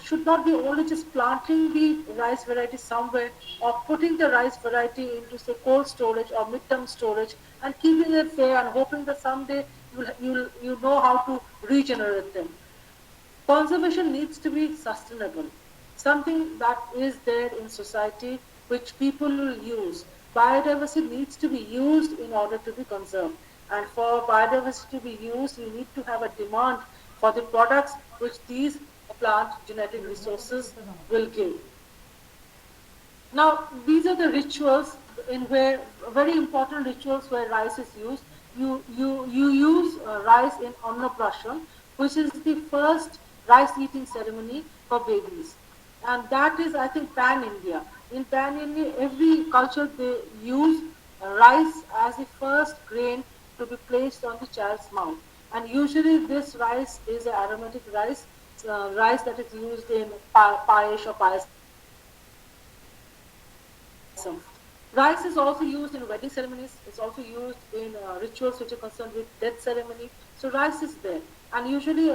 should not be only just planting the rice variety somewhere or putting the rice variety into say cold storage or mid-term storage and keeping it there and hoping that someday you know how to regenerate them. Conservation needs to be sustainable, something that is there in society which people will use. Biodiversity needs to be used in order to be conserved. And for biodiversity to be used, you need to have a demand for the products which these plant genetic resources will give. Now, these are the rituals in where, very important rituals where rice is used. You use rice in Annaprashan, which is the first rice eating ceremony for babies. And that is, I think, pan-India. In pan-India, every culture they use rice as the first grain to be placed on the child's mouth. And usually this rice is an aromatic rice, rice that is used in payesh or payasam. Rice is also used in wedding ceremonies. It's also used in rituals which are concerned with death ceremony. So rice is there, and usually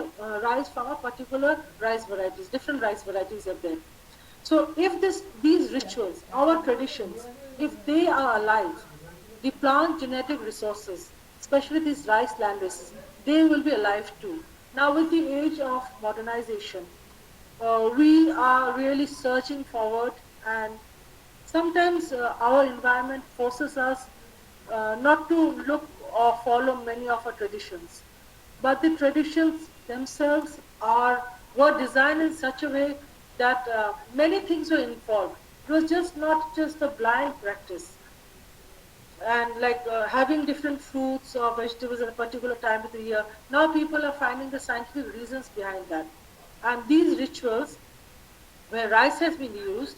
rice from a particular rice varieties, different rice varieties are there. So if these rituals, our traditions, if they are alive, the plant genetic resources, especially these rice land races, they will be alive too. Now with the age of modernization, we are really searching forward, and sometimes our environment forces us not to look or follow many of our traditions. But the traditions themselves were designed in such a way that many things were involved. It was just not just a blind practice. And like having different fruits or vegetables at a particular time of the year, now people are finding the scientific reasons behind that. And these rituals where rice has been used,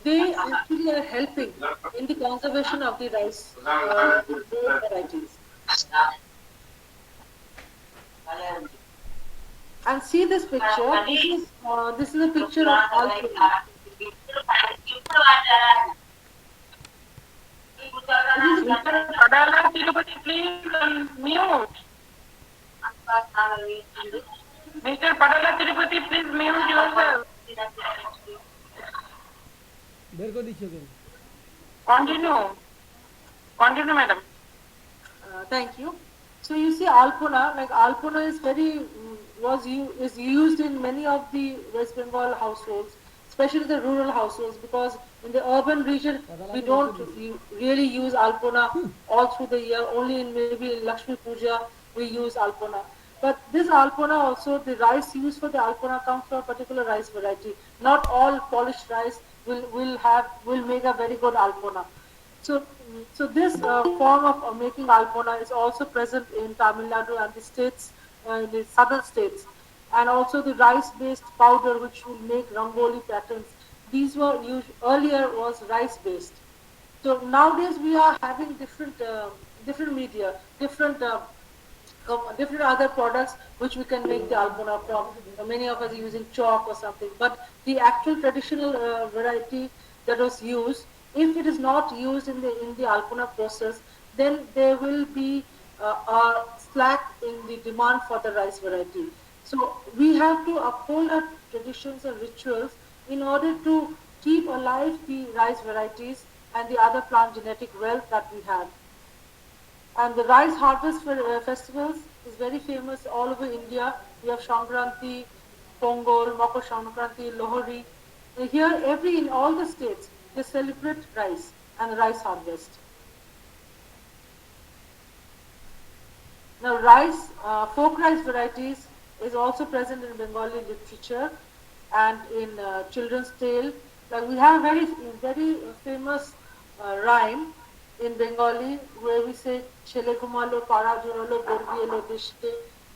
they actually are helping in the conservation of the rice varieties. And see this picture. This is a picture of alpine. This is Padala Tirupati, please mute. Mr. Padala Tirupati, please mute yourself. বের করে দিচ্ছি ওকে Continue. Continue, madam. Thank you. So you see Alpona, like Alpona is is used in many of the West Bengal households, especially the rural households, because in the urban region we don't really use Alpona all through the year. Only in maybe Lakshmi Puja we use Alpona. But this Alpona also, the rice used for the Alpona comes from a particular rice variety. Not all polished rice will make a very good Alpona. So this form of making Alpona is also present in Tamil Nadu and the states, in the southern states, and also the rice-based powder which will make rangoli patterns. These were used earlier was rice-based. So nowadays we are having different media, different other products which we can make the Alpona from. Many of us are using chalk or something, but the actual traditional variety that was used, if it is not used in the Alpona process, then there will be a slack in the demand for the rice variety. So we have to uphold our traditions and rituals in order to keep alive the rice varieties and the other plant genetic wealth that we have. And the rice harvest festivals is very famous all over India. We have Shankranti, Pongol, Makar Shankranti, Lohri. Here, in all the states, they celebrate rice and rice harvest. Now, folk rice varieties is also present in Bengali literature and in children's tale. Like we have a very famous rhyme in Bengali where we say ছেলে ঘুমালো পাড়া জোরালো গর্বি এলো দেশে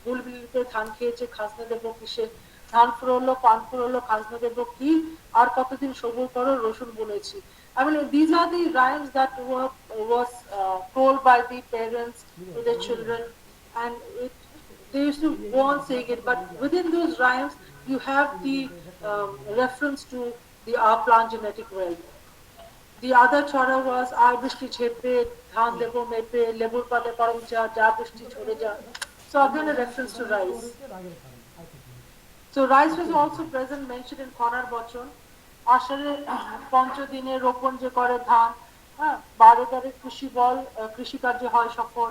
বুলবুলিতে ধান খেয়েছে খাজনা দেব কিসে ধান ফুরলো পান ফুরলো খাজনা দেব কি আর কতদিন সবুর করো রসুন বুনেছি. I mean, these are the rhymes that was told by the parents to their children, and they used to go on saying it. But within those rhymes, you have the reference to the our plant genetic wealth. The other chora was আর বৃষ্টি ঝেপে ধান দেব মেপে লেবুর পাতা করম যা বৃষ্টি ঝরে যা. So again a reference to rice. So rice was also present mentioned in Konar Bachon. আষাঢ়ে পঞ্চদিনে রোপণ যে করে ধান, হ্যাঁ 12 তারিখ কৃষি বল কৃষিকার্যে হয় সফল,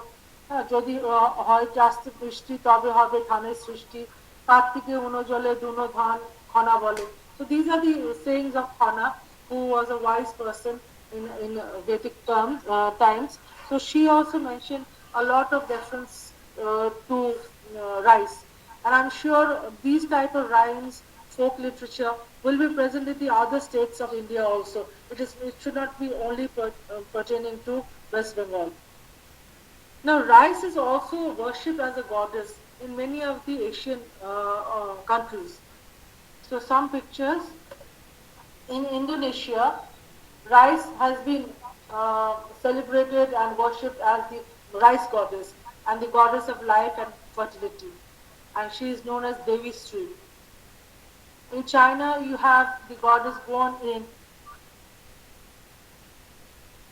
হ্যাঁ যদি হয় জাস্তি বৃষ্টি তবে হবে ধানের সৃষ্টি কার্তিকে উনজলে দুনো ধান খনা বলে. So these are the sayings of Khana, who was a wise person in Vedic times. So she also mentioned a lot of reference to rice. And I'm sure these type of rhymes, folk literature, will be present in the other states of India also. It should not be only pertaining to West Bengal. Now rice is also worshipped as a goddess in many of the Asian countries. So some pictures in Indonesia, rice has been celebrated and worshipped as the rice goddess and the goddess of life and fertility, and she is known as Devi Sri. In China, you have the goddess born in.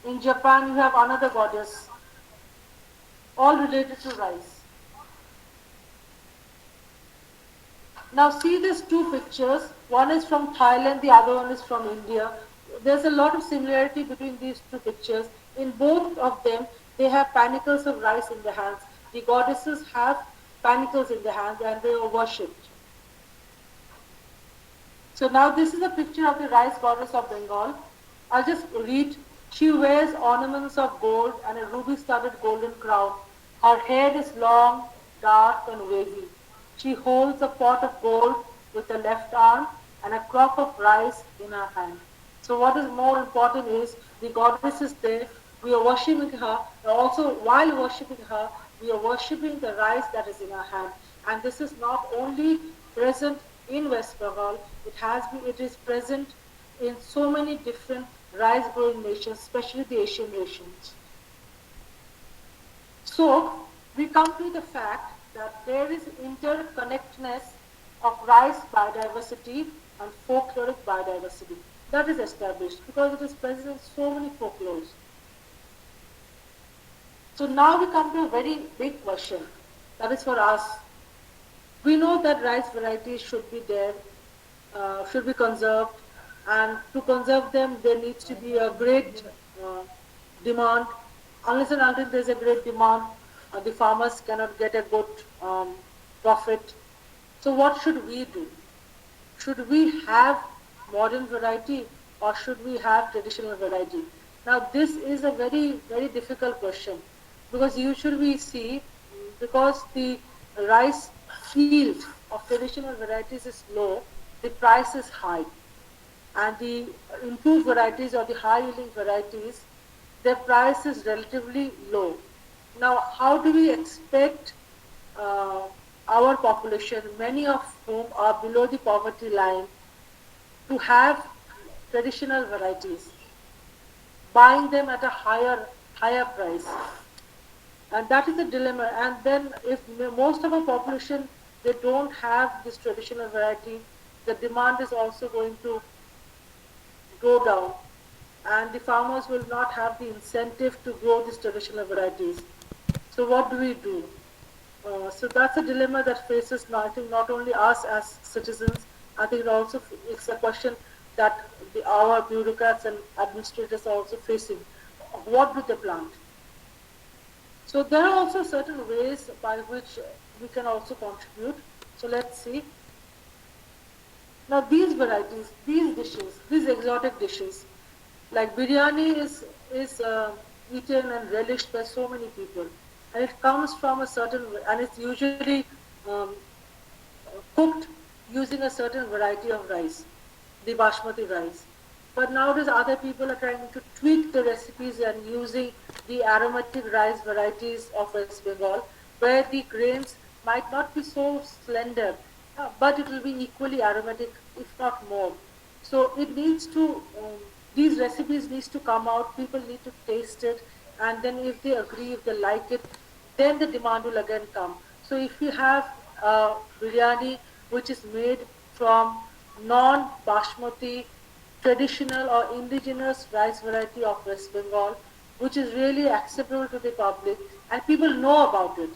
In Japan, you have another goddess, all related to rice. Now see these two pictures. One is from Thailand, the other one is from India. There's a lot of similarity between these two pictures. In both of them, they have panicles of rice in their hands. The goddesses have panicles in their hands and they are worshipped. So now this is a picture of the rice goddess of Bengal. I'll just read. She wears ornaments of gold and a ruby-studded golden crown. Her hair is long, dark and wavy. She holds a pot of gold with her left arm and a crop of rice in her hand. So what is more important is the goddess is there. We are worshipping her. And also, while worshipping her, we are worshipping the rice that is in her hand. And this is not only present in West Bengal, it is present in so many different rice-growing nations, especially the Asian nations. So we come to the fact that there is interconnectedness of rice biodiversity and folkloric biodiversity. That is established because it is present in so many folklores. So now we come to a very big question. That is for us. We know that rice varieties should be there, should be conserved, and to conserve them there needs to be a great demand. Unless and until there is a great demand, the farmers cannot get a good profit. So what should we do? Should we have modern variety or should we have traditional variety? Now this is a very, very difficult question because usually we see, because the rice field of traditional varieties is low, the price is high. And the improved varieties or the high yielding varieties, their price is relatively low. Now, how do we expect our population, many of whom are below the poverty line, to have traditional varieties, buying them at a higher price? And that is the dilemma. And then if most of our population, they don't have this traditional variety, the demand is also going to go down and the farmers will not have the incentive to grow these traditional varieties. So what do we do? So that's a dilemma that faces, I think, not only us as citizens, I think it's a question that our bureaucrats and administrators are also facing. What do they plant? So there are also certain ways by which we can also contribute. So let's see. Now these varieties, these dishes, these exotic dishes, like biryani is eaten and relished by so many people, and it comes from a certain, and it's usually cooked using a certain variety of rice, the basmati rice. But nowadays other people are trying to tweak the recipes and using the aromatic rice varieties of West Bengal, where the grains might not be so slender, but it will be equally aromatic, if not more. So it needs to, these recipes needs to come out, people need to taste it, and then if they agree, if they like it, then the demand will again come. So if you have biryani which is made from non-basmati, traditional or indigenous rice variety of West Bengal, which is really acceptable to the public, and people know about it.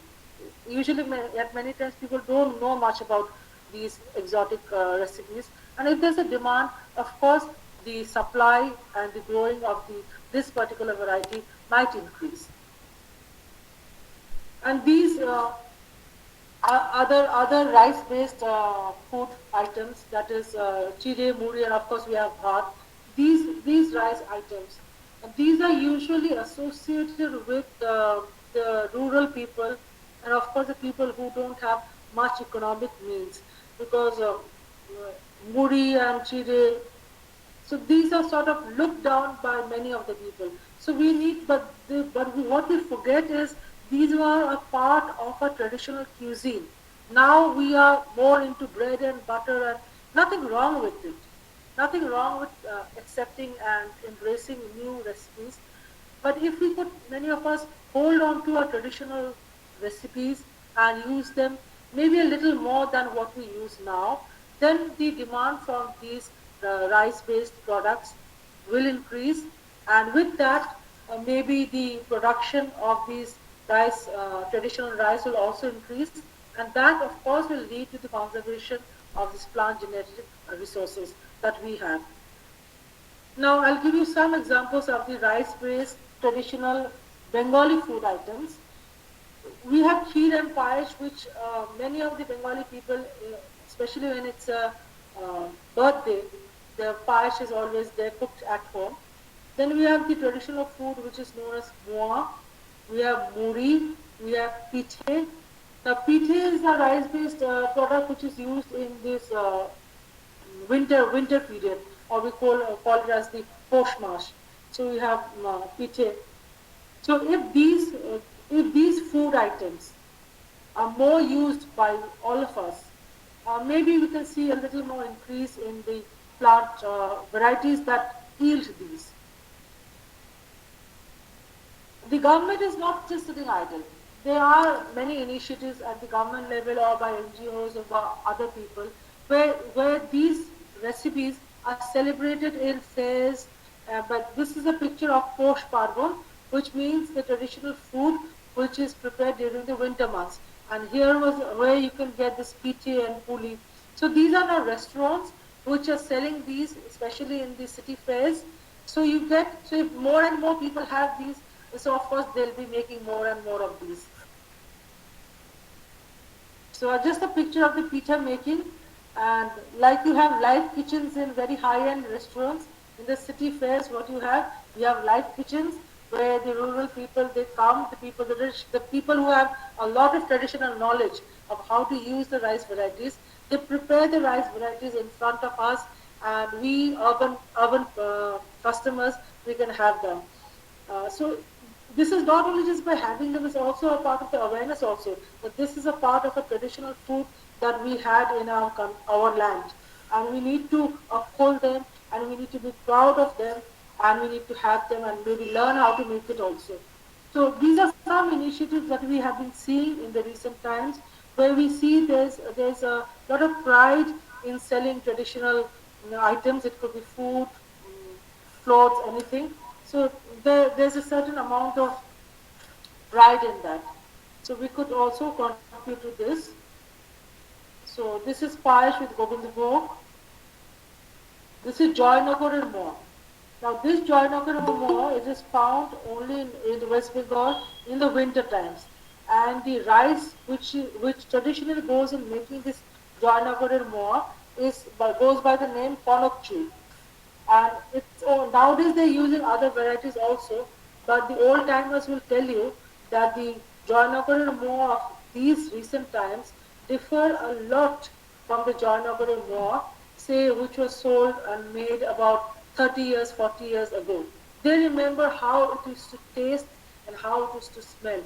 Usually, at many times, people don't know much about these exotic recipes. And if there's a demand, of course, the supply and the growing of this particular variety might increase. And these other rice-based food items, that is chile, muri, and of course we have bhat. These rice items, these are usually associated with the rural people, and of course the people who don't have much economic means, because muri and chile. So these are sort of looked down by many of the people. So we need, what we forget is these are a part of a traditional cuisine. Now we are more into bread and butter, and nothing wrong with it. Nothing wrong with accepting and embracing new recipes. But if we could, many of us hold on to our traditional recipes and use them maybe a little more than what we use now, then the demand for these rice-based products will increase, and with that, maybe the production of these traditional rice will also increase, and that, of course, will lead to the conservation of these plant genetic resources that we have. Now, I'll give you some examples of the rice-based traditional Bengali food items. We have kheer and payesh, which many of the Bengali people, especially when it's a birthday, the payesh is always there cooked at home. Then we have the traditional food which is known as moa. We have muri. We have pithe. Now, pithe is a rice-based product which is used in this winter period, or we call it as the posh mash. So we have pithe. So if these food items are more used by all of us, maybe we can see a little more increase in the plant varieties that yield these. The government is not just sitting idle. There are many initiatives at the government level or by NGOs or by other people where these recipes are celebrated in fairs. But this is a picture of Posh Parvan, which means the traditional food which is prepared during the winter months. And here was where you can get this piti and puli. So these are now restaurants which are selling these, especially in the city fairs. So if more and more people have these, so of course they'll be making more and more of these. So just a picture of the pita making, and like you have live kitchens in very high-end restaurants, in the city fairs what you have live kitchens where the rural people, they come, the rich, the people who have a lot of traditional knowledge of how to use the rice varieties, they prepare the rice varieties in front of us, and we urban customers, we can have them. So this is not only just by having them, it's also a part of the awareness also, that this is a part of a traditional food that we had in our land. And we need to uphold them, and we need to be proud of them, and we need to have them and maybe learn how to make it also. So these are some initiatives that we have been seeing in the recent times, where we see there's a lot of pride in selling traditional items. It could be food, clothes, anything. So there's a certain amount of pride in that. So we could also contribute to this. So this is Payesh with Govindbhog. This is Joynagar and Moa. Now this Joynagar and Moa, it is found only in West Bengal in the winter times. And the rice which traditionally goes in making this Joynagar and Moa goes by the name Konokchu. And nowadays they're using other varieties also, but the old timers will tell you that the Joynagar and Moa of these recent times differ a lot from the Joynagar and Moa, say, which was sold and made about 30 years, 40 years ago. They remember how it used to taste and how it used to smell.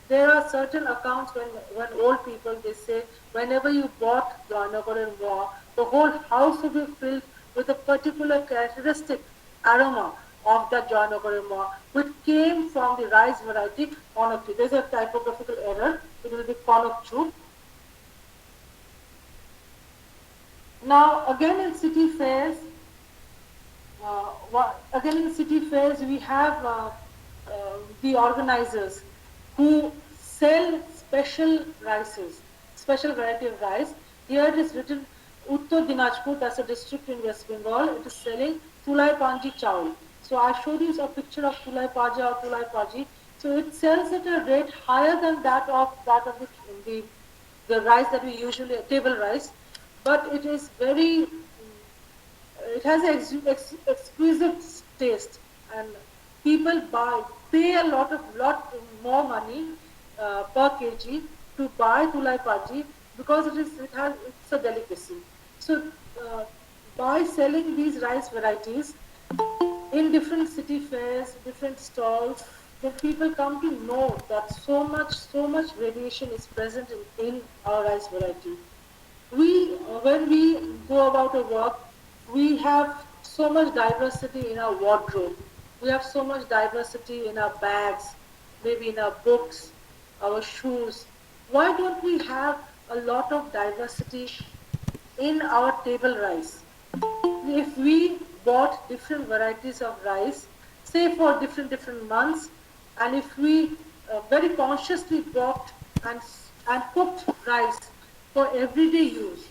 There are certain accounts when old people, they say, whenever you bought Joynagar and Moa, the whole house would be filled with a particular characteristic aroma of that Joynagar and Moa, which came from the rice variety Konokchu. There's a typographical error. It will be Konokchu. Now, again in city fairs, we have the organizers who sell special rices, special variety of rice. Here it is written Uttar Dinajpur, that's a district in West Bengal. It is selling Tulai Panji Chawal. So I showed you a picture of Tulai Paja or Tulai Paji. So it sells at a rate higher than that of the rice that we usually table rice, but it is very. It has an exquisite taste, and people pay a lot more money per kg to buy Tulai Paji because it's a delicacy. So by selling these rice varieties in different city fairs, different stalls, then people come to know that so much variation is present in our rice variety. When we go about our work, we have so much diversity in our wardrobe. We have so much diversity in our bags, maybe in our books, our shoes. Why don't we have a lot of diversity in our table rice? If we bought different varieties of rice, say for different months, and if we very consciously bought and cooked rice for everyday use,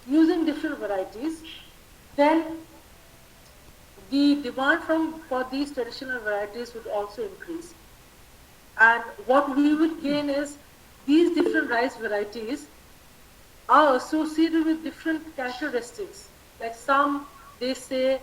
using different varieties, then the demand for these traditional varieties would also increase. And what we would gain is these different rice varieties are associated with different characteristics. Like some, they say,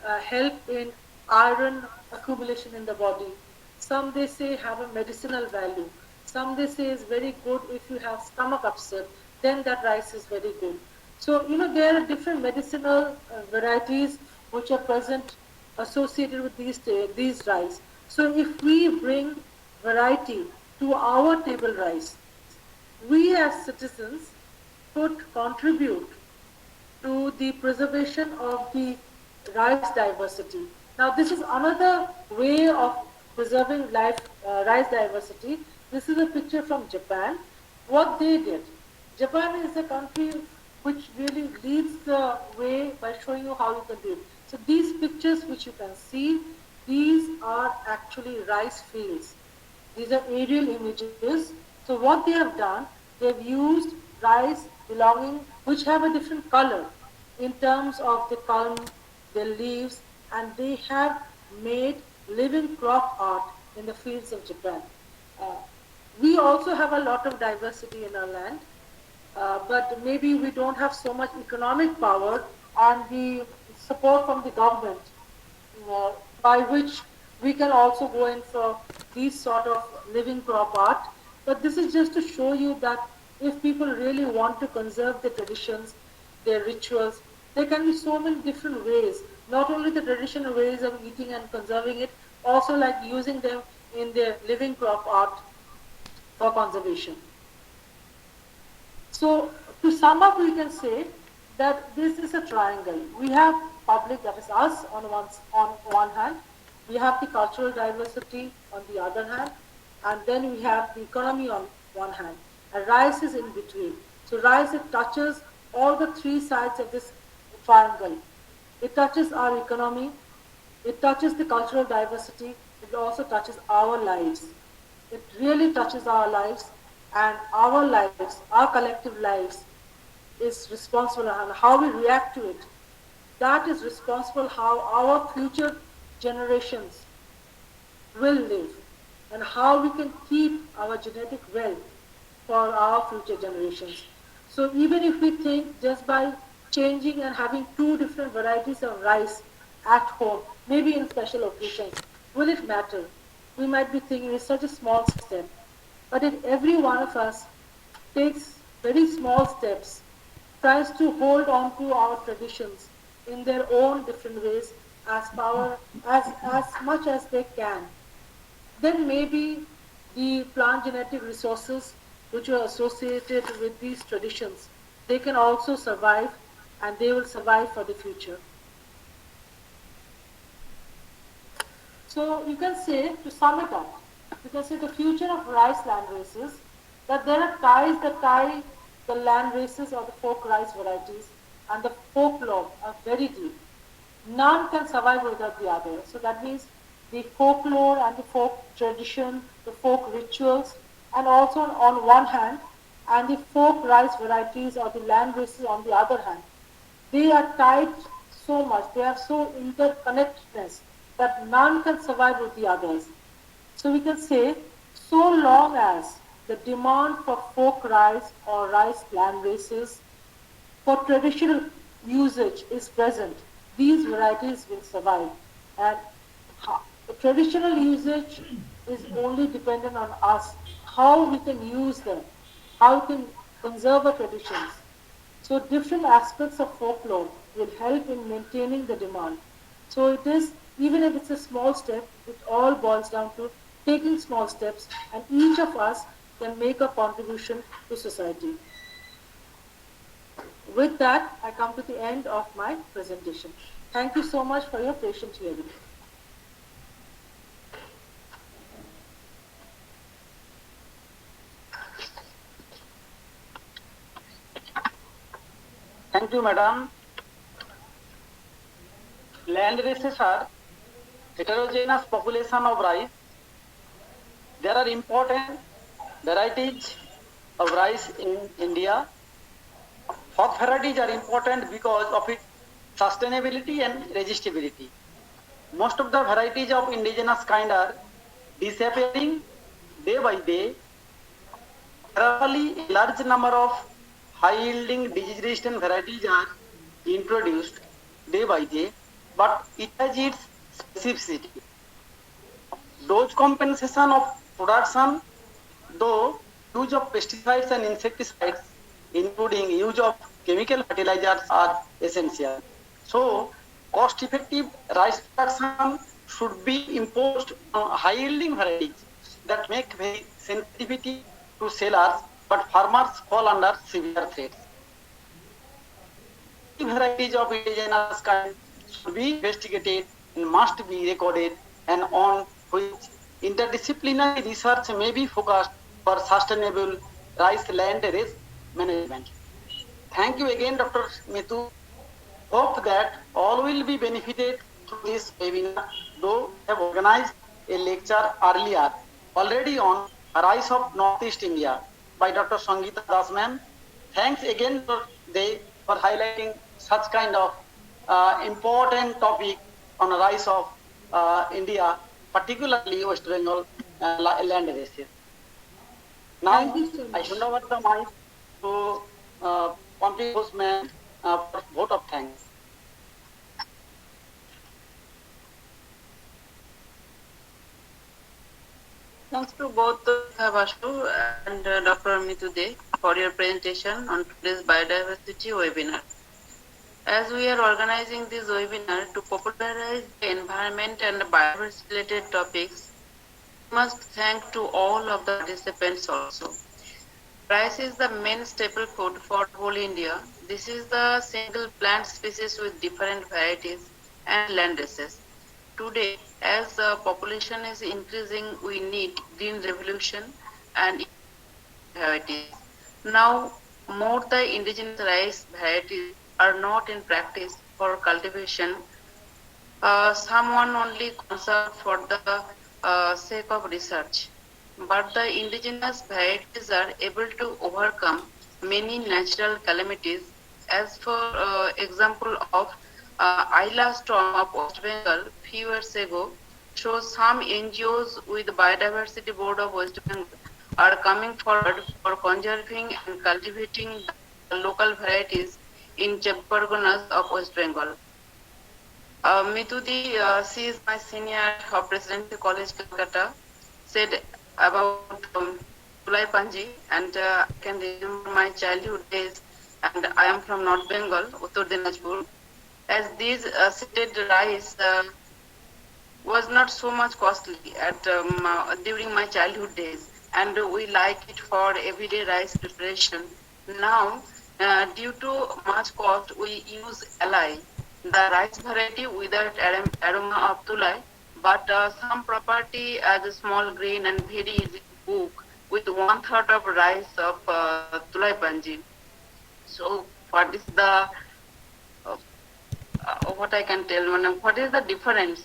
help in iron accumulation in the body. Some, they say, have a medicinal value. Some, they say, is very good if you have stomach upset, then that rice is very good. So, there are different medicinal varieties which are present associated with these rice. So, if we bring variety to our table rice, we as citizens could contribute to the preservation of the rice diversity. Now, this is another way of preserving rice diversity. This is a picture from Japan. What they did. Japan is a country which really leads the way by showing you how you can do it. So these pictures which you can see, these are actually rice fields. These are aerial images. So what they have done, they've used rice which have a different color in terms of the culm, their leaves, and they have made living crop art in the fields of Japan. Uh, we also have a lot of diversity in our land, but maybe we don't have so much economic power and the support from the government by which we can also go in for these sort of living crop art. But this is just to show you that if people really want to conserve their traditions, their rituals, there can be so many different ways. Not only the traditional ways of eating and conserving it, also like using them in their living crop art for conservation. So to sum up, we can say that this is a triangle. We have public, that is us, on one hand. We have the cultural diversity on the other hand, and then we have the economy on one hand. And rice is in between. So rice, it touches all the three sides of this triangle. It touches our economy, it touches the cultural diversity, it also touches our lives. It really touches our lives, and our lives, our collective lives, is responsible, and how we react to it. That is responsible how our future generations will live, and how we can keep our genetic wealth for our future generations. So even if we think just by changing and having two different varieties of rice at home, maybe in special occasions, will it matter? We might be thinking it's such a small step. But if every one of us takes very small steps, tries to hold on to our traditions in their own different ways as much as they can, then maybe the plant genetic resources which are associated with these traditions, they can also survive, and they will survive for the future. So you can say, to sum it up, you can say the future of rice land races, that there are ties that tie the land races or the folk rice varieties and the folklore are very deep. None can survive without the other. So that means the folklore and the folk tradition, the folk rituals, and also on one hand, and the folk rice varieties or the land races on the other hand. They are tied so much, they are so interconnectedness that none can survive with the others. So we can say, so long as the demand for folk rice or rice land races for traditional usage is present, these varieties will survive. And the traditional usage is only dependent on us, how we can use them, how we can conserve our traditions. So different aspects of folklore will help in maintaining the demand. So it is, even if it's a small step, it all boils down to taking small steps, and each of us can make a contribution to society. With that, I come to the end of my presentation. Thank you so much for your patient hearing. Thank you, madam. Land races are heterogeneous population of rice. There are important varieties of rice in India. Hot varieties are important because of its sustainability and resistibility. Most of the varieties of indigenous kind are disappearing day by day. Parallelly, a large number of high-yielding disease-resistant varieties are introduced day by day, but it has its specificity. Dose compensation of production, though use of pesticides and insecticides, including use of chemical fertilizers, are essential. So, cost-effective rice production should be imposed on high-yielding varieties that make very sensitivity to sellers, but farmers fall under severe threats. Varieties of indigenous kind should be investigated and must be recorded, and on which interdisciplinary research may be focused for sustainable rice land risk management. Thank you again, Dr. Mitu. Hope that all will be benefited through this webinar, though I have organized a lecture earlier already on Rice of Northeast India by Dr. Sangeeta Das ma'am. Thanks again for highlighting such kind of important topic on rice of India, particularly West Bengal land races. Now, Thank you so I much. hand over the mic to Pompey Ghosh ma'am for vote of thanks. Thanks to both Vasu and Dr. Mitude for your presentation on today's biodiversity webinar. As we are organizing this webinar to popularize the environment and biodiversity related topics, we must thank to all of the participants also. Rice is the main staple food for whole India. This is the single plant species with different varieties and land races. Today, as the population is increasing, we need green revolution and varieties. Now, more the indigenous rice varieties are not in practice for cultivation. Someone only conserved for the sake of research. But the indigenous varieties are able to overcome many natural calamities. As for example of Ayla storm of West Bengal few years ago, shows some NGOs with Biodiversity Board of West Bengal are coming forward for conserving and cultivating the local varieties in Chepparganas of West Bengal. Mitudi, she is my senior of Presidency College Calcutta, said about Tulai Panji, and I can remember my childhood days, and I am from North Bengal, Uttar Dinajpur. As these seeded rice was not so much costly during my childhood days, and we like it for everyday rice preparation. Now, due to much cost, we use alai, the rice variety without aroma of tulai, but some property as a small grain and very easy to cook with 1/3 of rice of tulai panji. So, what is the what I can tell? What is the difference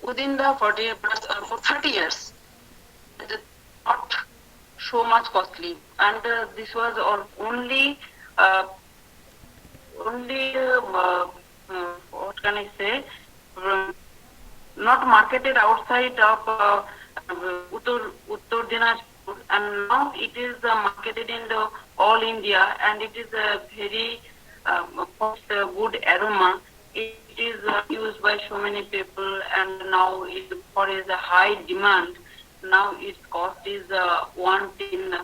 within the 40 plus for 30 years? It is not so much costly, and this was only what can I say? Not marketed outside of Uttar Dinajpur, and now it is marketed in the all India, and it is a very good aroma. It is used by so many people, and now it for is a high demand. Now its cost is 110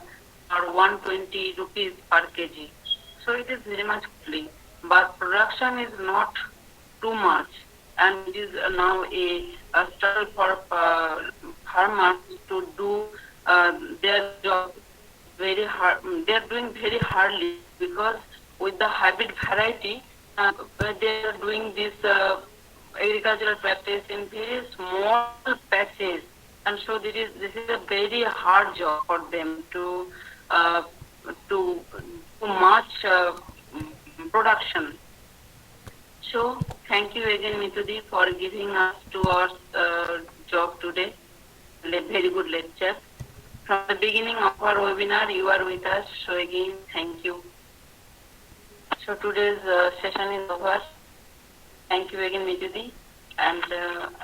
or 120 rupees per kg. So it is very much costly, but production is not too much, and it is now a struggle for farmers to do their job very hard. They are doing very hardly because with the hybrid variety, they are doing this agricultural practice in very small patches, and so this is a very hard job for them to uh, to do much production. So thank you again, Mitudi, for giving us to our job today. Very good lecture. From the beginning of our webinar, you are with us. So again, thank you. So today's session is over. Thank you again, Mitudi, and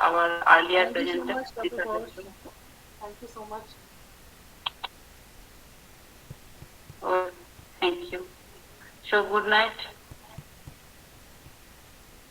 our earlier Thank you so presenter. much, Dr. Ghosh. Thank you so much. Oh, thank you. So good night.